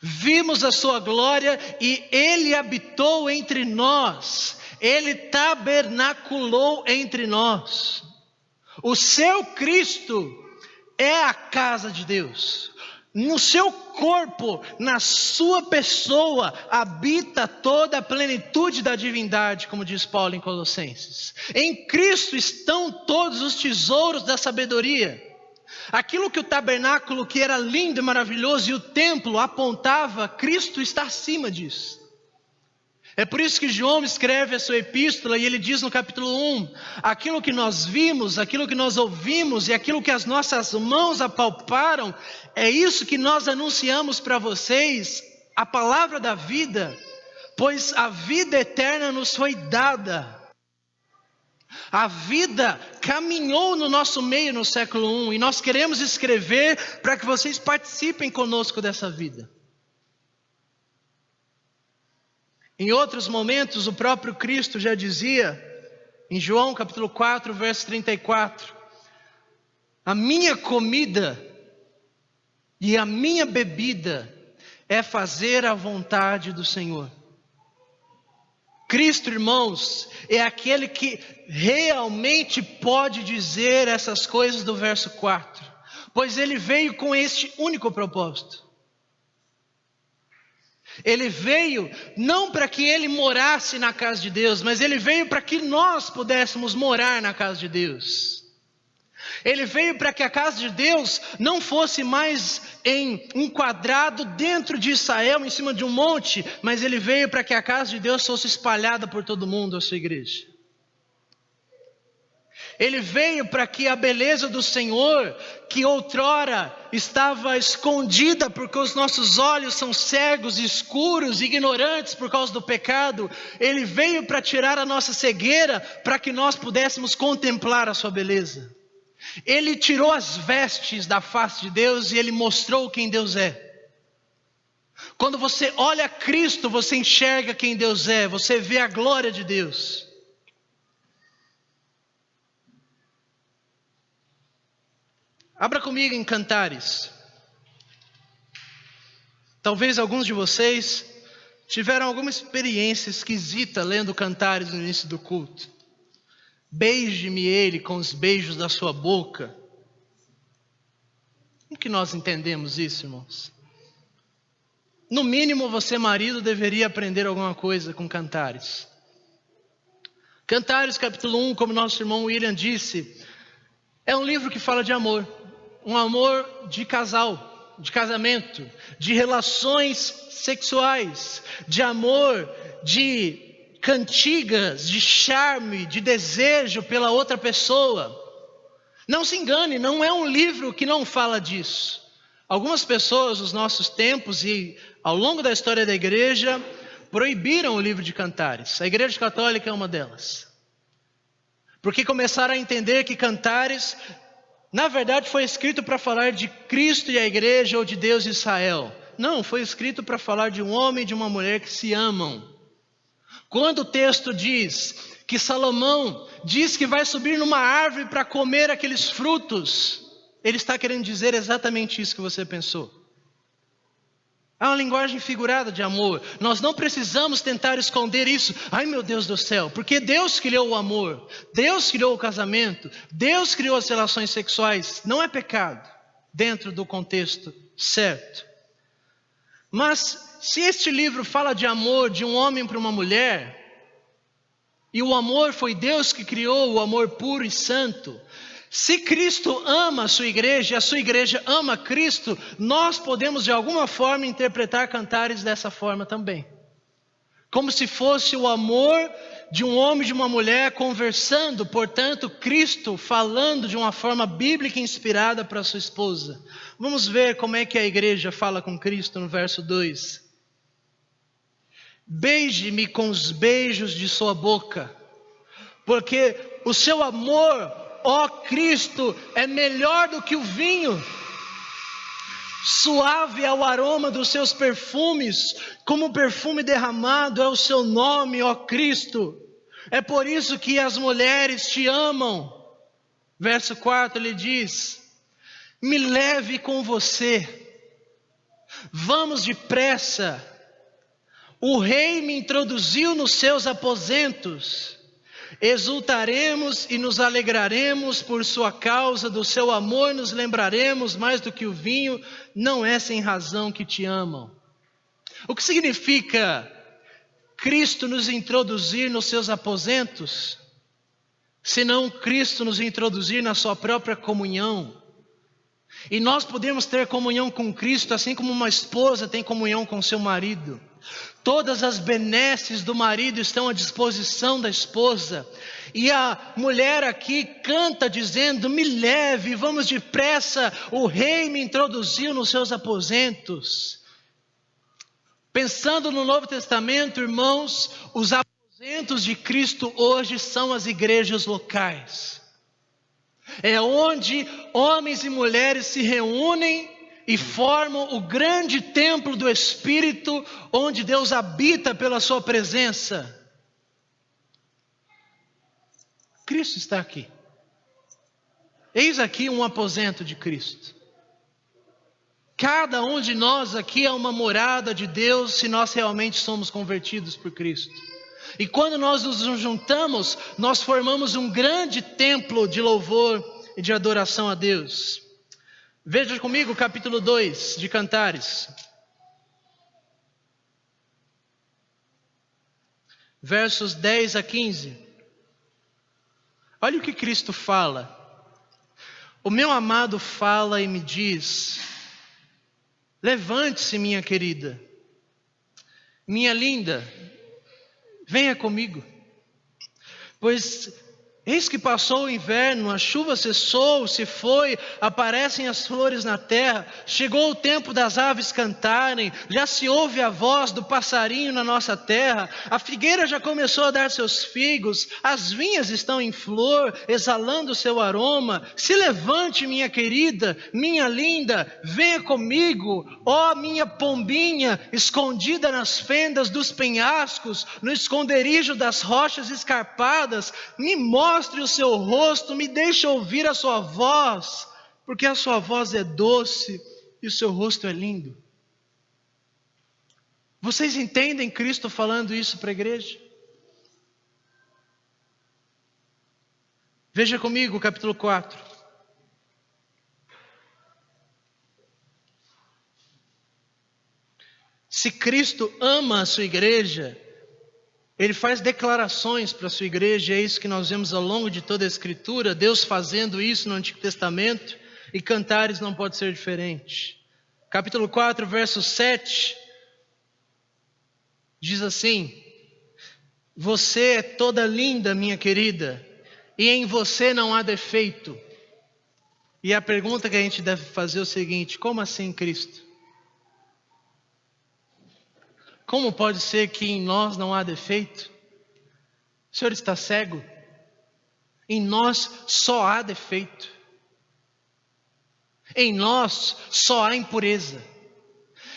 Vimos a sua glória e Ele habitou entre nós. Ele tabernaculou entre nós. O seu Cristo é a casa de Deus. No seu corpo, na sua pessoa, habita toda a plenitude da divindade, como diz Paulo em Colossenses. Em Cristo estão todos os tesouros da sabedoria. Aquilo que o tabernáculo, que era lindo e maravilhoso, e o templo apontava, Cristo está acima disso. É por isso que João escreve a sua epístola e ele diz no capítulo 1, aquilo que nós vimos, aquilo que nós ouvimos e aquilo que as nossas mãos apalparam, é isso que nós anunciamos para vocês, a palavra da vida, pois a vida eterna nos foi dada. A vida caminhou no nosso meio no século I e nós queremos escrever para que vocês participem conosco dessa vida. Em outros momentos, o próprio Cristo já dizia, em João capítulo 4, verso 34, a minha comida e a minha bebida é fazer a vontade do Senhor. Cristo, irmãos, é aquele que realmente pode dizer essas coisas do verso 4, pois ele veio com este único propósito. Ele veio não para que ele morasse na casa de Deus, mas ele veio para que nós pudéssemos morar na casa de Deus. Ele veio para que a casa de Deus não fosse mais em um quadrado dentro de Israel, em cima de um monte, mas ele veio para que a casa de Deus fosse espalhada por todo mundo, a sua igreja. Ele veio para que a beleza do Senhor, que outrora estava escondida porque os nossos olhos são cegos, escuros, ignorantes por causa do pecado, Ele veio para tirar a nossa cegueira, para que nós pudéssemos contemplar a sua beleza. Ele tirou as vestes da face de Deus e Ele mostrou quem Deus é. Quando você olha Cristo, você enxerga quem Deus é, você vê a glória de Deus. Abra comigo em Cantares. Talvez alguns de vocês tiveram alguma experiência esquisita lendo Cantares no início do culto. Beije-me ele com os beijos da sua boca. Como que nós entendemos isso, irmãos? No mínimo você, marido, deveria aprender alguma coisa com Cantares. Cantares capítulo 1, como nosso irmão William disse, é um livro que fala de amor. Um amor de casal, de casamento, de relações sexuais, de amor, de cantigas, de charme, de desejo pela outra pessoa. Não se engane, não é um livro que não fala disso. Algumas pessoas nos nossos tempos e ao longo da história da igreja proibiram o livro de Cantares. A igreja católica é uma delas. Porque começaram a entender que Cantares, na verdade, foi escrito para falar de Cristo e a igreja ou de Deus e Israel. Não, foi escrito para falar de um homem e de uma mulher que se amam. Quando o texto diz que Salomão diz que vai subir numa árvore para comer aqueles frutos, ele está querendo dizer exatamente isso que você pensou. É uma linguagem figurada de amor. Nós não precisamos tentar esconder isso. Ai, meu Deus do céu, porque Deus criou o amor, Deus criou o casamento, Deus criou as relações sexuais. Não é pecado dentro do contexto certo. Mas se este livro fala de amor de um homem para uma mulher, e o amor foi Deus que criou, o amor puro e santo, se Cristo ama a sua igreja e a sua igreja ama Cristo, nós podemos de alguma forma interpretar Cantares dessa forma também. Como se fosse o amor de um homem e de uma mulher conversando, portanto, Cristo falando de uma forma bíblica inspirada para sua esposa. Vamos ver como é que a igreja fala com Cristo no verso 2. Beije-me com os beijos de sua boca, porque o seu amor, ó Cristo, é melhor do que o vinho. Suave é o aroma dos seus perfumes, como perfume derramado é o seu nome, ó Cristo. É por isso que as mulheres te amam. Verso 4 ele diz: me leve com você, vamos depressa. O rei me introduziu nos seus aposentos. Exultaremos e nos alegraremos por sua causa, do seu amor nos lembraremos mais do que o vinho, não é sem razão que te amam. O que significa Cristo nos introduzir nos seus aposentos, senão Cristo nos introduzir na sua própria comunhão? E nós podemos ter comunhão com Cristo, assim como uma esposa tem comunhão com seu marido. Todas as benesses do marido estão à disposição da esposa. E a mulher aqui canta dizendo: me leve, vamos depressa, o rei me introduziu nos seus aposentos. Pensando no Novo Testamento, irmãos, os aposentos de Cristo hoje são as igrejas locais. É onde homens e mulheres se reúnem e formam o grande templo do Espírito, onde Deus habita pela sua presença. Cristo está aqui. Eis aqui um aposento de Cristo. Cada um de nós aqui é uma morada de Deus, se nós realmente somos convertidos por Cristo. E quando nós nos juntamos, nós formamos um grande templo de louvor e de adoração a Deus. Veja comigo o capítulo 2 de Cantares. Versos 10 a 15. Olha o que Cristo fala. O meu amado fala e me diz: levante-se, minha querida, minha linda, venha comigo. Pois eis que passou o inverno, a chuva cessou, se foi, aparecem as flores na terra, chegou o tempo das aves cantarem, já se ouve a voz do passarinho na nossa terra, a figueira já começou a dar seus figos, as vinhas estão em flor, exalando seu aroma. Se levante, minha querida, minha linda, venha comigo, ó minha pombinha, escondida nas fendas dos penhascos, no esconderijo das rochas escarpadas, me mostre o seu rosto, me deixe ouvir a sua voz, porque a sua voz é doce e o seu rosto é lindo. Vocês entendem Cristo falando isso para a igreja? Veja comigo o capítulo 4. Se Cristo ama a sua igreja, Ele faz declarações para a sua igreja. É isso que nós vemos ao longo de toda a Escritura, Deus fazendo isso no Antigo Testamento, e Cantares não pode ser diferente. Capítulo 4, verso 7, diz assim: você é toda linda, minha querida, e em você não há defeito. E a pergunta que a gente deve fazer é o seguinte: como assim, Cristo? Como pode ser que em nós não há defeito? O Senhor está cego? Em nós só há defeito. Em nós só há impureza.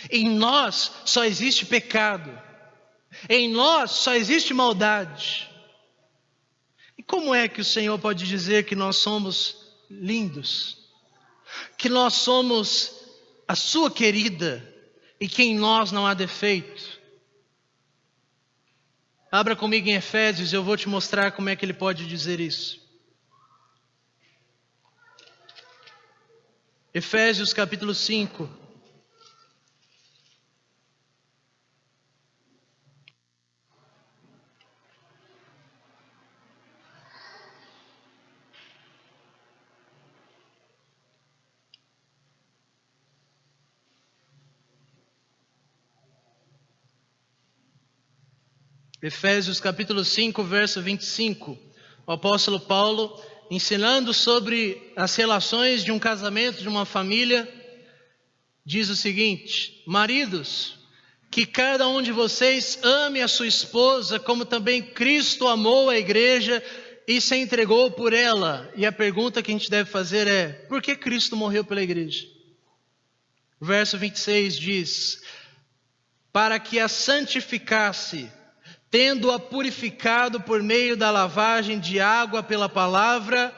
Em nós só existe pecado. Em nós só existe maldade. E como é que o Senhor pode dizer que nós somos lindos? Que nós somos a sua querida? e que em nós não há defeito. Abra comigo em Efésios, eu vou te mostrar como é que ele pode dizer isso. Efésios capítulo 5. Efésios capítulo 5, verso 25. O apóstolo Paulo, ensinando sobre as relações de um casamento, de uma família, diz o seguinte: maridos, que cada um de vocês ame a sua esposa, como também Cristo amou a igreja e se entregou por ela. E a pergunta que a gente deve fazer é: por que Cristo morreu pela igreja? O verso 26 diz: para que a santificasse, tendo-a purificado por meio da lavagem de água pela palavra,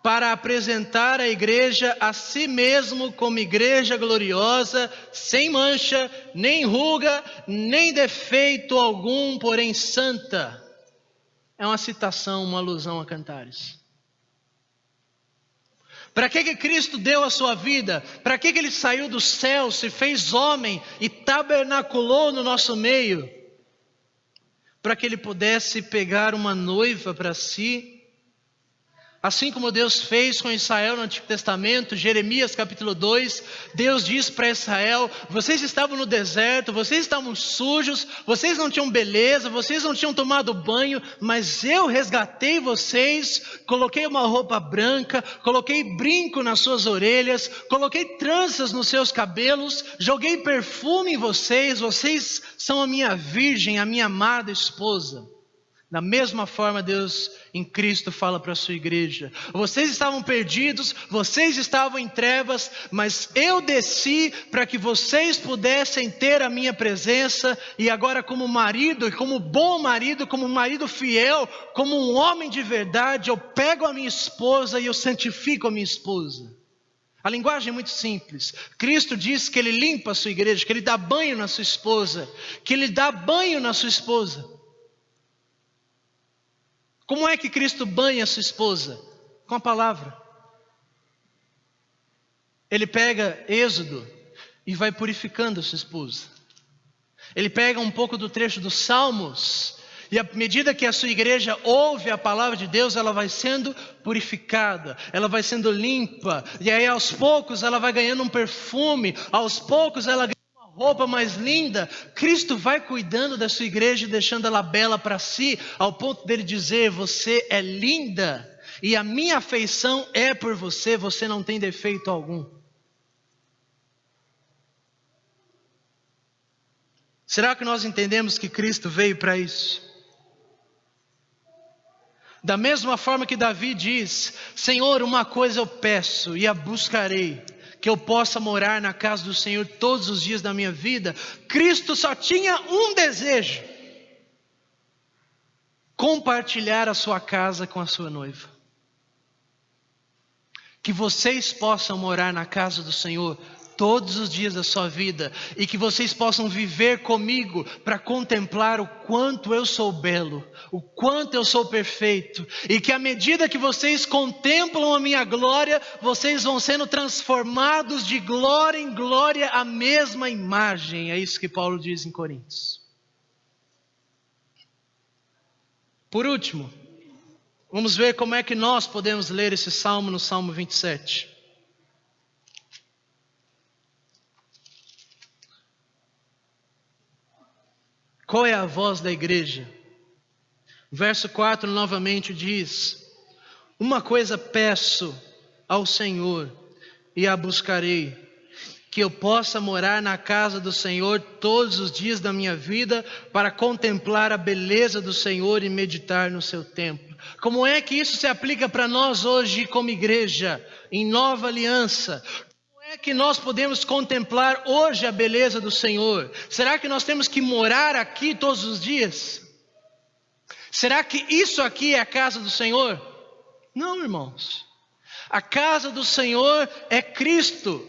para apresentar a igreja a si mesmo como igreja gloriosa, sem mancha, nem ruga, nem defeito algum, porém santa. É uma citação, uma alusão a Cantares. Para que Cristo deu a sua vida? Para que Ele saiu do céu, se fez homem e tabernaculou no nosso meio? Para que Ele pudesse pegar uma noiva para si, assim como Deus fez com Israel no Antigo Testamento. Jeremias capítulo 2, Deus diz para Israel: vocês estavam no deserto, vocês estavam sujos, vocês não tinham beleza, vocês não tinham tomado banho, mas eu resgatei vocês, coloquei uma roupa branca, coloquei brinco nas suas orelhas, coloquei tranças nos seus cabelos, joguei perfume em vocês, vocês são a minha virgem, a minha amada esposa. Da mesma forma, Deus em Cristo fala para a sua igreja: vocês estavam perdidos, vocês estavam em trevas, mas eu desci para que vocês pudessem ter a minha presença. E agora, como marido, e como bom marido, como um marido fiel, como um homem de verdade, eu pego a minha esposa e eu santifico a minha esposa. A linguagem é muito simples. Cristo diz que Ele limpa a sua igreja, que Ele dá banho na sua esposa, que Ele dá banho na sua esposa. Como é que Cristo banha a sua esposa? Com a palavra. Ele pega Êxodo e vai purificando a sua esposa. Ele pega um pouco do trecho dos Salmos, e à medida que a sua igreja ouve a palavra de Deus, ela vai sendo purificada, ela vai sendo limpa, e aí aos poucos ela vai ganhando um perfume, aos poucos ela ganha roupa mais linda. Cristo vai cuidando da sua igreja e deixando ela bela para si, ao ponto dele dizer: você é linda e a minha afeição é por você, você não tem defeito algum. Será que nós entendemos que Cristo veio para isso? Da mesma forma que Davi diz: Senhor, uma coisa eu peço e a buscarei, que eu possa morar na casa do Senhor todos os dias da minha vida. Cristo só tinha um desejo: compartilhar a sua casa com a sua noiva. Que vocês possam morar na casa do Senhor todos os dias da sua vida, e que vocês possam viver comigo para contemplar o quanto eu sou belo, o quanto eu sou perfeito, e que à medida que vocês contemplam a minha glória, vocês vão sendo transformados de glória em glória à mesma imagem. É isso que Paulo diz em Coríntios. Por último, vamos ver como é que nós podemos ler esse salmo no Salmo 27. Qual é a voz da igreja? Verso 4 novamente diz: uma coisa peço ao Senhor e a buscarei, que eu possa morar na casa do Senhor todos os dias da minha vida, para contemplar a beleza do Senhor e meditar no seu templo. Como é que isso se aplica para nós hoje como igreja, em nova aliança? Como é que nós podemos contemplar hoje a beleza do Senhor? Será que nós temos que morar aqui todos os dias? Será que isso aqui é a casa do Senhor? Não, irmãos. A casa do Senhor é Cristo.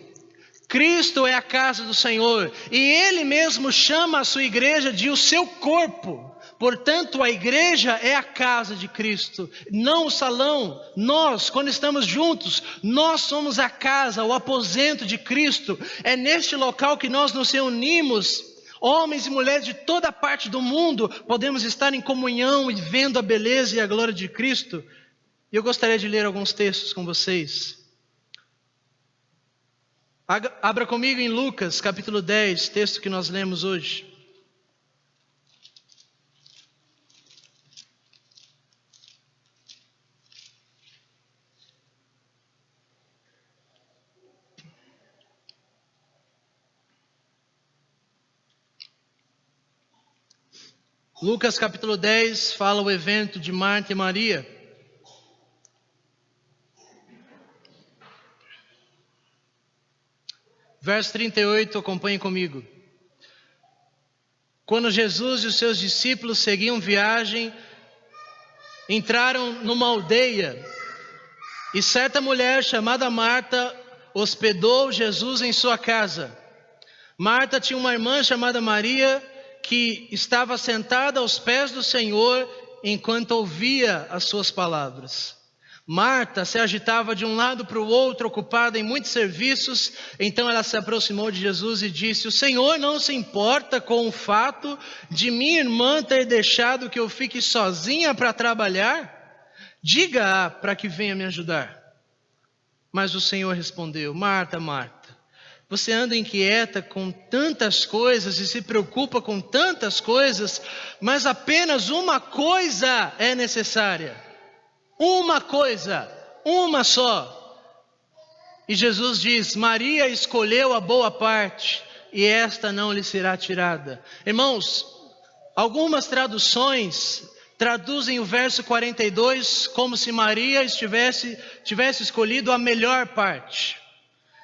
Cristo é a casa do Senhor, e Ele mesmo chama a sua igreja de o seu corpo. Portanto, a igreja é a casa de Cristo, não o salão. Nós, quando estamos juntos, nós somos a casa, o aposento de Cristo. É neste local que nós nos reunimos. Homens e mulheres de toda parte do mundo podemos estar em comunhão e vendo a beleza e a glória de Cristo. E eu gostaria de ler alguns textos com vocês. Abra comigo em Lucas, capítulo 10, texto que nós lemos hoje. Lucas capítulo 10 fala o evento de Marta e Maria. Verso 38, acompanhe comigo. Quando Jesus e os seus discípulos seguiam viagem, entraram numa aldeia, e certa mulher chamada Marta hospedou Jesus em sua casa. Marta tinha uma irmã chamada Maria, que estava sentada aos pés do Senhor enquanto ouvia as suas palavras. Marta se agitava de um lado para o outro, ocupada em muitos serviços. Então ela se aproximou de Jesus e disse: o Senhor não se importa com o fato de minha irmã ter deixado que eu fique sozinha para trabalhar? Diga-a para que venha me ajudar. Mas o Senhor respondeu: Marta, Marta, você anda inquieta com tantas coisas e se preocupa com tantas coisas, mas apenas uma coisa é necessária. Uma coisa, uma só. E Jesus diz: Maria escolheu a boa parte, e esta não lhe será tirada. Irmãos, algumas traduções traduzem o verso 42 como se Maria tivesse escolhido a melhor parte.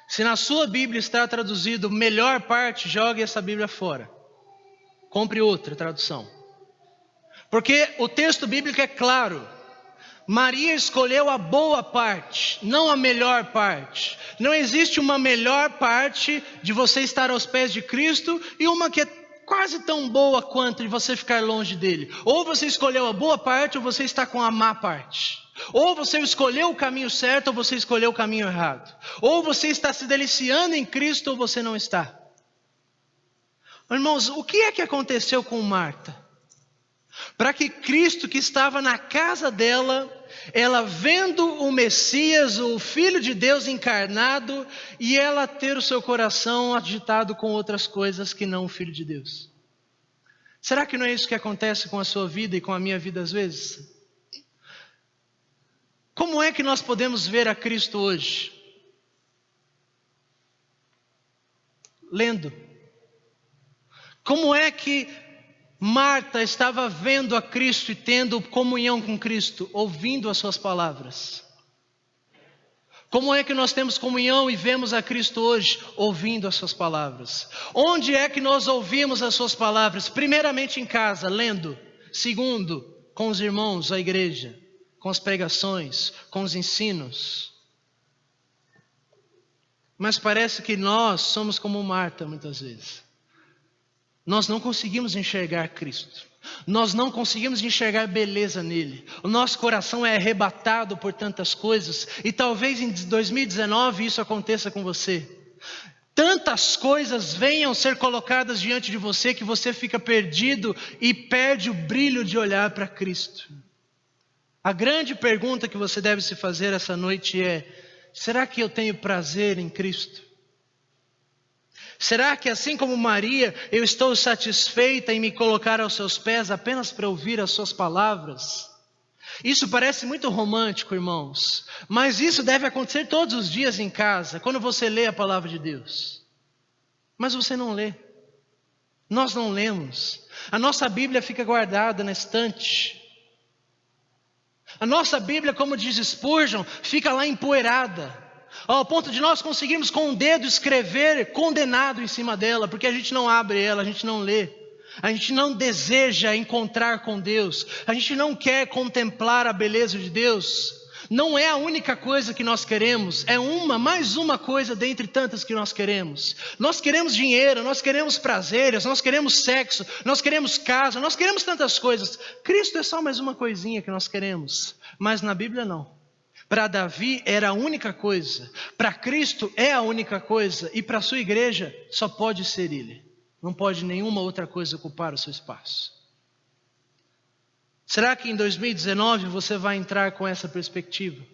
Se na sua Bíblia está traduzido melhor parte, jogue essa Bíblia fora. Compre outra tradução. Porque o texto bíblico é claro. Maria escolheu a boa parte, não a melhor parte. Não existe uma melhor parte de você estar aos pés de Cristo e uma que é quase tão boa quanto de você ficar longe dele. Ou você escolheu a boa parte ou você está com a má parte. Ou você escolheu o caminho certo ou você escolheu o caminho errado. Ou você está se deliciando em Cristo ou você não está. Irmãos, o que é que aconteceu com Marta? Para que Cristo, que estava na casa dela, ela vendo o Messias, o Filho de Deus encarnado, e ela ter o seu coração agitado com outras coisas que não o Filho de Deus. Será que não é isso que acontece com a sua vida e com a minha vida às vezes? Como é que nós podemos ver a Cristo hoje? Lendo. Como é que Marta estava vendo a Cristo e tendo comunhão com Cristo, ouvindo as suas palavras? Como é que nós temos comunhão e vemos a Cristo hoje, ouvindo as suas palavras? Onde é que nós ouvimos as suas palavras? Primeiramente em casa, lendo. Segundo, com os irmãos, a igreja, com as pregações, com os ensinos. Mas parece que nós somos como Marta muitas vezes. Nós não conseguimos enxergar Cristo. Nós não conseguimos enxergar beleza nele. O nosso coração é arrebatado por tantas coisas. E talvez em 2019 isso aconteça com você. Tantas coisas venham ser colocadas diante de você que você fica perdido e perde o brilho de olhar para Cristo. A grande pergunta que você deve se fazer essa noite é: será que eu tenho prazer em Cristo? Será que assim como Maria, eu estou satisfeita em me colocar aos seus pés apenas para ouvir as suas palavras? Isso parece muito romântico, irmãos, mas isso deve acontecer todos os dias em casa, quando você lê a palavra de Deus. Mas você não lê. Nós não lemos. A nossa Bíblia fica guardada na estante. A nossa Bíblia, como diz Spurgeon, fica lá empoeirada, ao ponto de nós conseguirmos com o dedo escrever condenado em cima dela, porque a gente não abre ela, a gente não lê. A gente não deseja encontrar com Deus, a gente não quer contemplar a beleza de Deus. Não é a única coisa que nós queremos, é mais uma coisa dentre tantas que nós queremos. Nós queremos dinheiro, nós queremos prazeres, nós queremos sexo, nós queremos casa, nós queremos tantas coisas. Cristo é só mais uma coisinha que nós queremos, mas na Bíblia não. Para Davi era a única coisa, para Cristo é a única coisa, e para a sua igreja só pode ser Ele. Não pode nenhuma outra coisa ocupar o seu espaço. Será que em 2019 você vai entrar com essa perspectiva?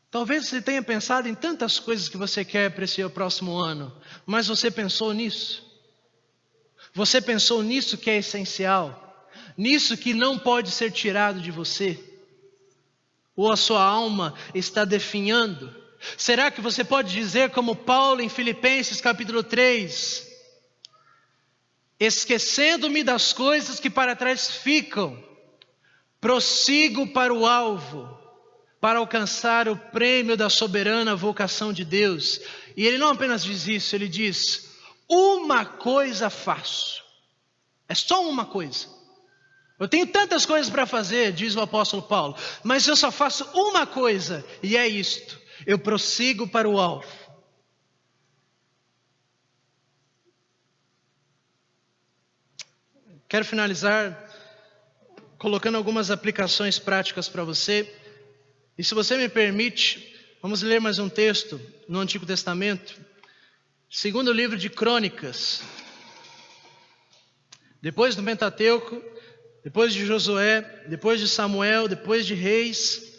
Talvez você tenha pensado em tantas coisas que você quer para esse próximo ano, mas você pensou nisso? Você pensou nisso que é essencial? Nisso que não pode ser tirado de você? Ou a sua alma está definhando? Será que você pode dizer como Paulo em Filipenses capítulo 3... esquecendo-me das coisas que para trás ficam, prossigo para o alvo, para alcançar o prêmio da soberana vocação de Deus. E ele não apenas diz isso, ele diz: uma coisa faço. É só uma coisa. Eu tenho tantas coisas para fazer, diz o apóstolo Paulo, mas eu só faço uma coisa, e é isto: eu prossigo para o alvo. Quero finalizar colocando algumas aplicações práticas para você. E se você me permite, vamos ler mais um texto no Antigo Testamento. Segundo livro de Crônicas. Depois do Pentateuco, depois de Josué, depois de Samuel, depois de Reis.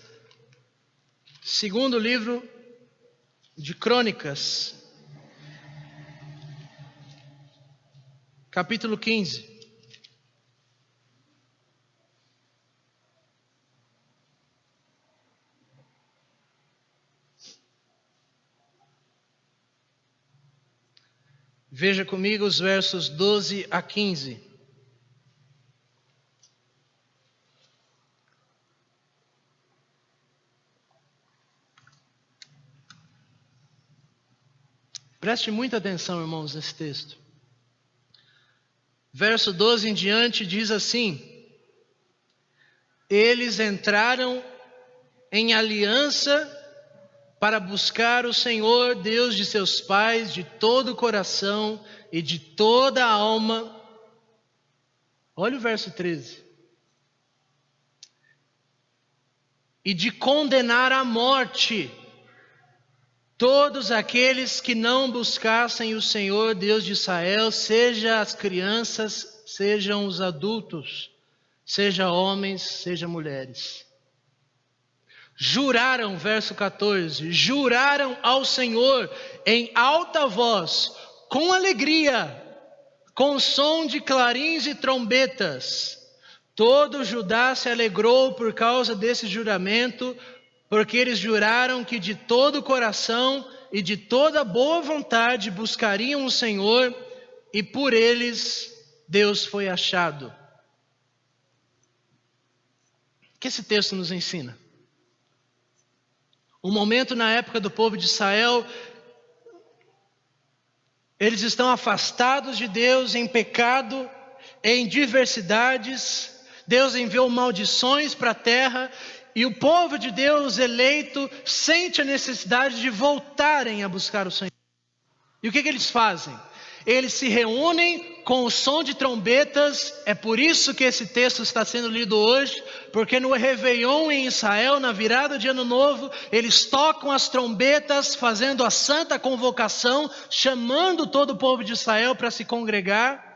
Segundo livro de Crônicas. Capítulo 15. Veja comigo os versos 12 a 15. Preste muita atenção, irmãos, nesse texto. Verso 12 em diante diz assim: eles entraram em aliança para buscar o Senhor, Deus de seus pais, de todo o coração e de toda a alma. Olha o verso 13. E de condenar à morte todos aqueles que não buscassem o Senhor, Deus de Israel, seja as crianças, sejam os adultos, seja homens, seja mulheres. Juraram, verso 14, juraram ao Senhor em alta voz, com alegria, com som de clarins e trombetas. Todo Judá se alegrou por causa desse juramento, porque eles juraram que de todo o coração e de toda boa vontade buscariam o Senhor, e por eles Deus foi achado. O que esse texto nos ensina? Um momento na época do povo de Israel, eles estão afastados de Deus, em pecado, em diversidades. Deus enviou maldições para a terra, e o povo de Deus eleito sente a necessidade de voltarem a buscar o Senhor. E o que eles fazem? Eles se reúnem com o som de trombetas. É por isso que esse texto está sendo lido hoje, porque no Réveillon em Israel, na virada de Ano Novo, eles tocam as trombetas, fazendo a santa convocação, chamando todo o povo de Israel para se congregar.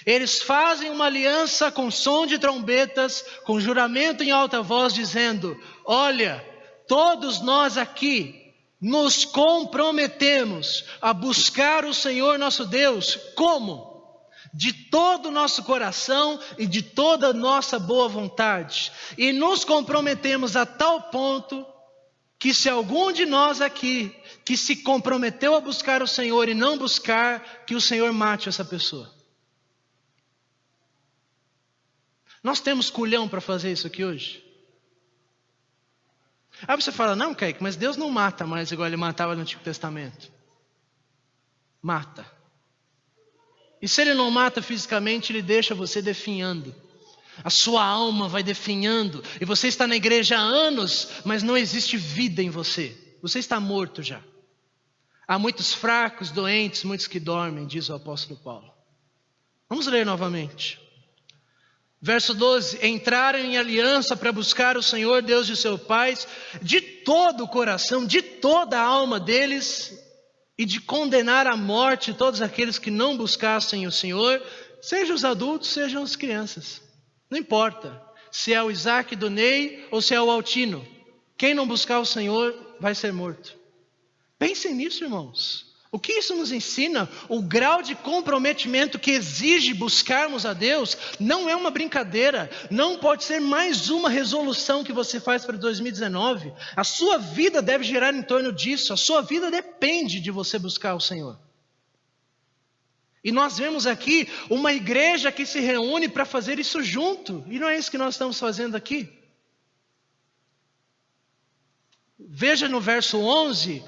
Eles fazem uma aliança com som de trombetas, com juramento em alta voz, dizendo: olha, todos nós aqui nos comprometemos a buscar o Senhor nosso Deus. Como? De todo o nosso coração e de toda a nossa boa vontade. E nos comprometemos a tal ponto que se algum de nós aqui que se comprometeu a buscar o Senhor e não buscar, que o Senhor mate essa pessoa. Nós temos culhão para fazer isso aqui hoje? Aí você fala: não, Kaique, mas Deus não mata mais igual Ele matava no Antigo Testamento. Mata. E se Ele não mata fisicamente, Ele deixa você definhando. A sua alma vai definhando. E você está na igreja há anos, mas não existe vida em você. Você está morto já. Há muitos fracos, doentes, muitos que dormem, diz o apóstolo Paulo. Vamos ler novamente. Verso 12: entraram em aliança para buscar o Senhor Deus de seus pais, de todo o coração, de toda a alma deles, e de condenar à morte todos aqueles que não buscassem o Senhor, sejam os adultos, sejam as crianças. Não importa se é o Isaac do Ney ou se é o Altino. Quem não buscar o Senhor vai ser morto. Pensem nisso, irmãos. O que isso nos ensina? O grau de comprometimento que exige buscarmos a Deus não é uma brincadeira. Não pode ser mais uma resolução que você faz para 2019. A sua vida deve girar em torno disso. A sua vida depende de você buscar o Senhor. E nós vemos aqui uma igreja que se reúne para fazer isso junto. E não é isso que nós estamos fazendo aqui. Veja no verso 11...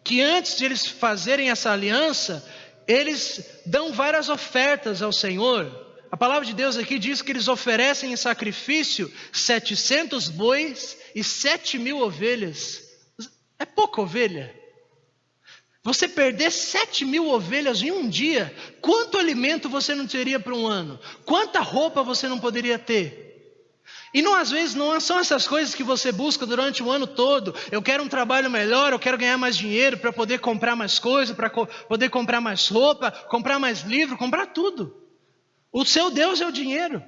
que antes de eles fazerem essa aliança, eles dão várias ofertas ao Senhor. A palavra de Deus aqui diz que eles oferecem em sacrifício 700 bois e 7.000 ovelhas. É pouca ovelha. Você perder 7.000 ovelhas em um dia, quanto alimento você não teria para um ano? Quanta roupa você não poderia ter? E não, às vezes não são essas coisas que você busca durante o ano todo. Eu quero um trabalho melhor, eu quero ganhar mais dinheiro para poder comprar mais coisas, para poder comprar mais roupa, comprar mais livro, comprar tudo. O seu Deus é o dinheiro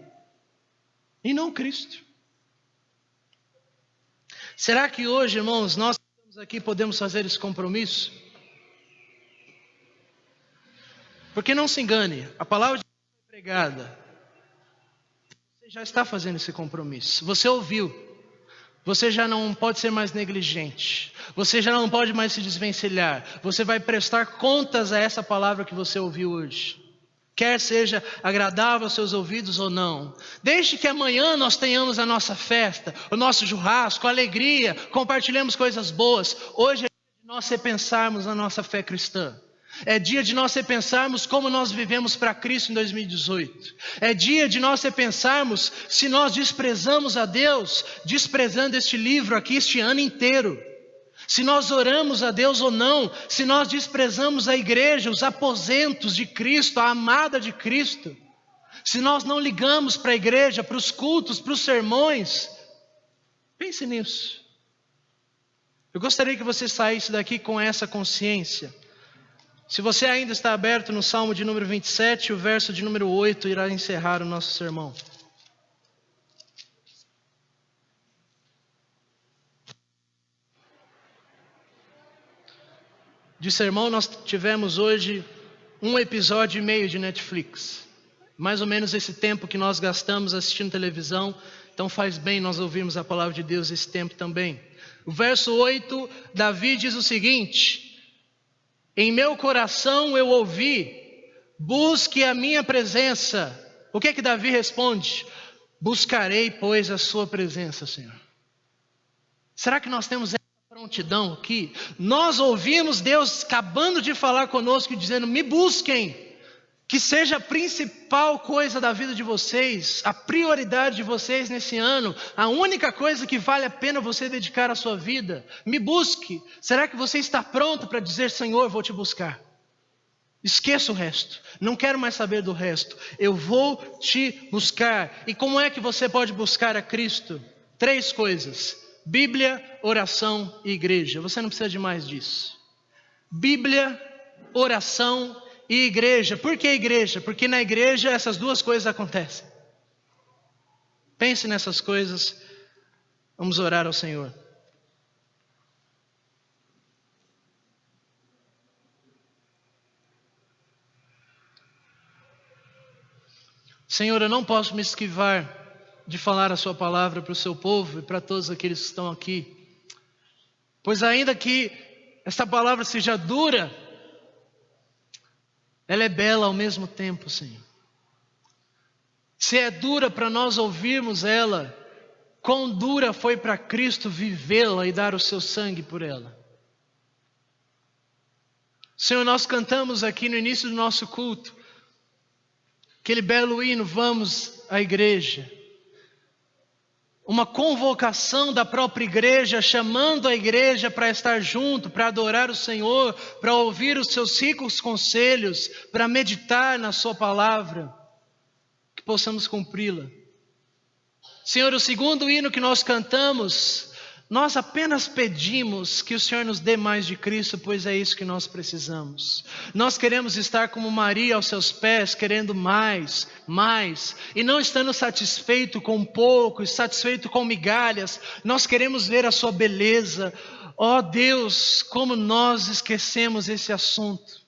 e não Cristo. Será que hoje, irmãos, nós que estamos aqui podemos fazer esse compromisso? Porque não se engane, a palavra de Deus foi pregada. Já está fazendo esse compromisso. Você ouviu. Você já não pode ser mais negligente. Você já não pode mais se desvencilhar. Você vai prestar contas a essa palavra que você ouviu hoje. Quer seja agradável aos seus ouvidos ou não. Deixe que amanhã nós tenhamos a nossa festa, o nosso churrasco, a alegria, compartilhemos coisas boas. Hoje é dia de nós repensarmos a nossa fé cristã. É dia de nós repensarmos como nós vivemos para Cristo em 2018. É dia de nós repensarmos se nós desprezamos a Deus, desprezando este livro aqui este ano inteiro. Se nós oramos a Deus ou não, se nós desprezamos a igreja, os aposentos de Cristo, a amada de Cristo. Se nós não ligamos para a igreja, para os cultos, para os sermões. Pense nisso. Eu gostaria que você saísse daqui com essa consciência. Se você ainda está aberto no Salmo de número 27, o verso de número 8 irá encerrar o nosso sermão. De sermão nós tivemos hoje 1 episódio e meio de Netflix. Mais ou menos esse tempo que nós gastamos assistindo televisão. Então faz bem nós ouvirmos a palavra de Deus esse tempo também. O verso 8, Davi diz o seguinte: em meu coração eu ouvi, busque a minha presença. O que é que Davi responde? Buscarei, pois, a sua presença, Senhor. Será que nós temos essa prontidão aqui? Nós ouvimos Deus acabando de falar conosco e dizendo: me busquem. Que seja a principal coisa da vida de vocês, a prioridade de vocês nesse ano, a única coisa que vale a pena você dedicar à sua vida. Me busque. Será que você está pronto para dizer: Senhor, vou te buscar? Esqueça o resto. Não quero mais saber do resto. Eu vou te buscar. E como é que você pode buscar a Cristo? 3 coisas: Bíblia, oração e igreja. Você não precisa de mais disso. Bíblia, oração e igreja. Por que igreja? Porque na igreja essas 2 coisas acontecem. Pense nessas coisas. Vamos orar ao Senhor. Senhor, eu não posso me esquivar de falar a sua palavra para o seu povo e para todos aqueles que estão aqui. Pois ainda que esta palavra seja dura, ela é bela ao mesmo tempo, Senhor. Se é dura para nós ouvirmos ela, quão dura foi para Cristo vivê-la e dar o seu sangue por ela. Senhor, nós cantamos aqui no início do nosso culto aquele belo hino: vamos à igreja. uma convocação da própria igreja, chamando a igreja para estar junto, para adorar o Senhor, para ouvir os seus ricos conselhos, para meditar na sua palavra, que possamos cumpri-la. Senhor, o segundo hino que nós cantamos, nós apenas pedimos que o Senhor nos dê mais de Cristo, pois é isso que nós precisamos. Nós queremos estar como Maria aos seus pés, querendo mais, e não estando satisfeito com pouco, satisfeito com migalhas. Nós queremos ver a sua beleza. Ó Deus, como nós esquecemos esse assunto.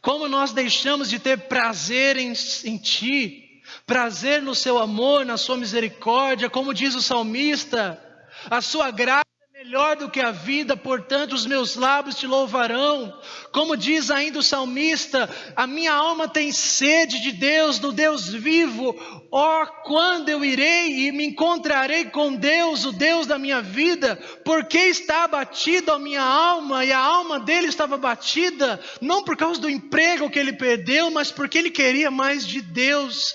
Como nós deixamos de ter prazer em Ti, prazer no seu amor, na sua misericórdia, como diz o salmista. A sua graça é melhor do que a vida, portanto os meus lábios te louvarão. Como diz ainda o salmista, a minha alma tem sede de Deus, do Deus vivo. Ó, quando eu irei e me encontrarei com Deus, o Deus da minha vida? Porque está abatida a minha alma, e a alma dele estava abatida, não por causa do emprego que ele perdeu, mas porque ele queria mais de Deus.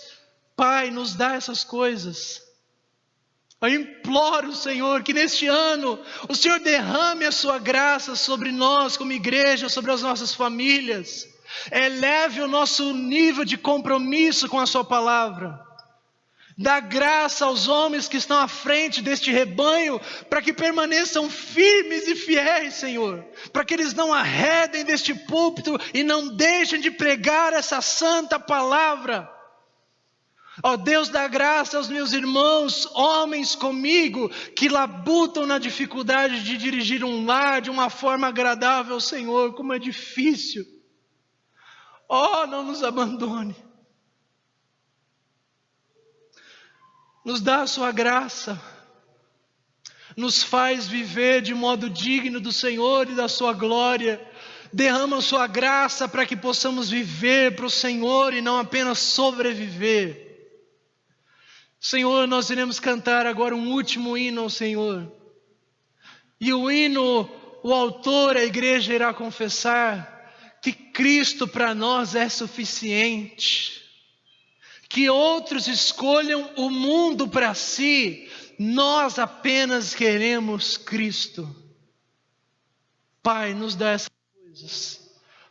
Pai, nos dá essas coisas. Eu imploro, Senhor, que neste ano o Senhor derrame a sua graça sobre nós como igreja, sobre as nossas famílias. Eleve o nosso nível de compromisso com a sua palavra. Dá graça aos homens que estão à frente deste rebanho, para que permaneçam firmes e fiéis, Senhor. Para que eles não arredem deste púlpito e não deixem de pregar essa santa palavra. Ó Deus, dá graça aos meus irmãos, homens comigo, que labutam na dificuldade de dirigir um lar de uma forma agradável, Senhor, como é difícil. Ó, não nos abandone. Nos dá a sua graça. Nos faz viver de modo digno do Senhor e da sua glória. Derrama a sua graça para que possamos viver para o Senhor e não apenas sobreviver. Senhor, nós iremos cantar agora um último hino ao Senhor. E o hino, o autor, a igreja irá confessar que Cristo para nós é suficiente. Que outros escolham o mundo para si, nós apenas queremos Cristo. Pai, nos dá essas coisas,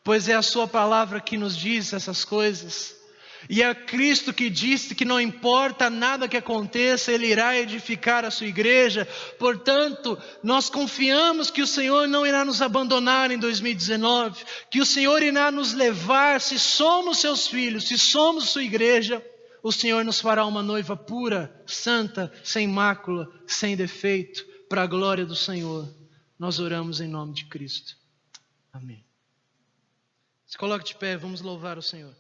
pois é a sua palavra que nos diz essas coisas. E é Cristo que disse que não importa nada que aconteça, Ele irá edificar a sua igreja. Portanto, nós confiamos que o Senhor não irá nos abandonar em 2019. Que o Senhor irá nos levar, se somos seus filhos, se somos sua igreja. O Senhor nos fará uma noiva pura, santa, sem mácula, sem defeito, para a glória do Senhor. Nós oramos em nome de Cristo. Amém. Se coloque de pé, vamos louvar o Senhor.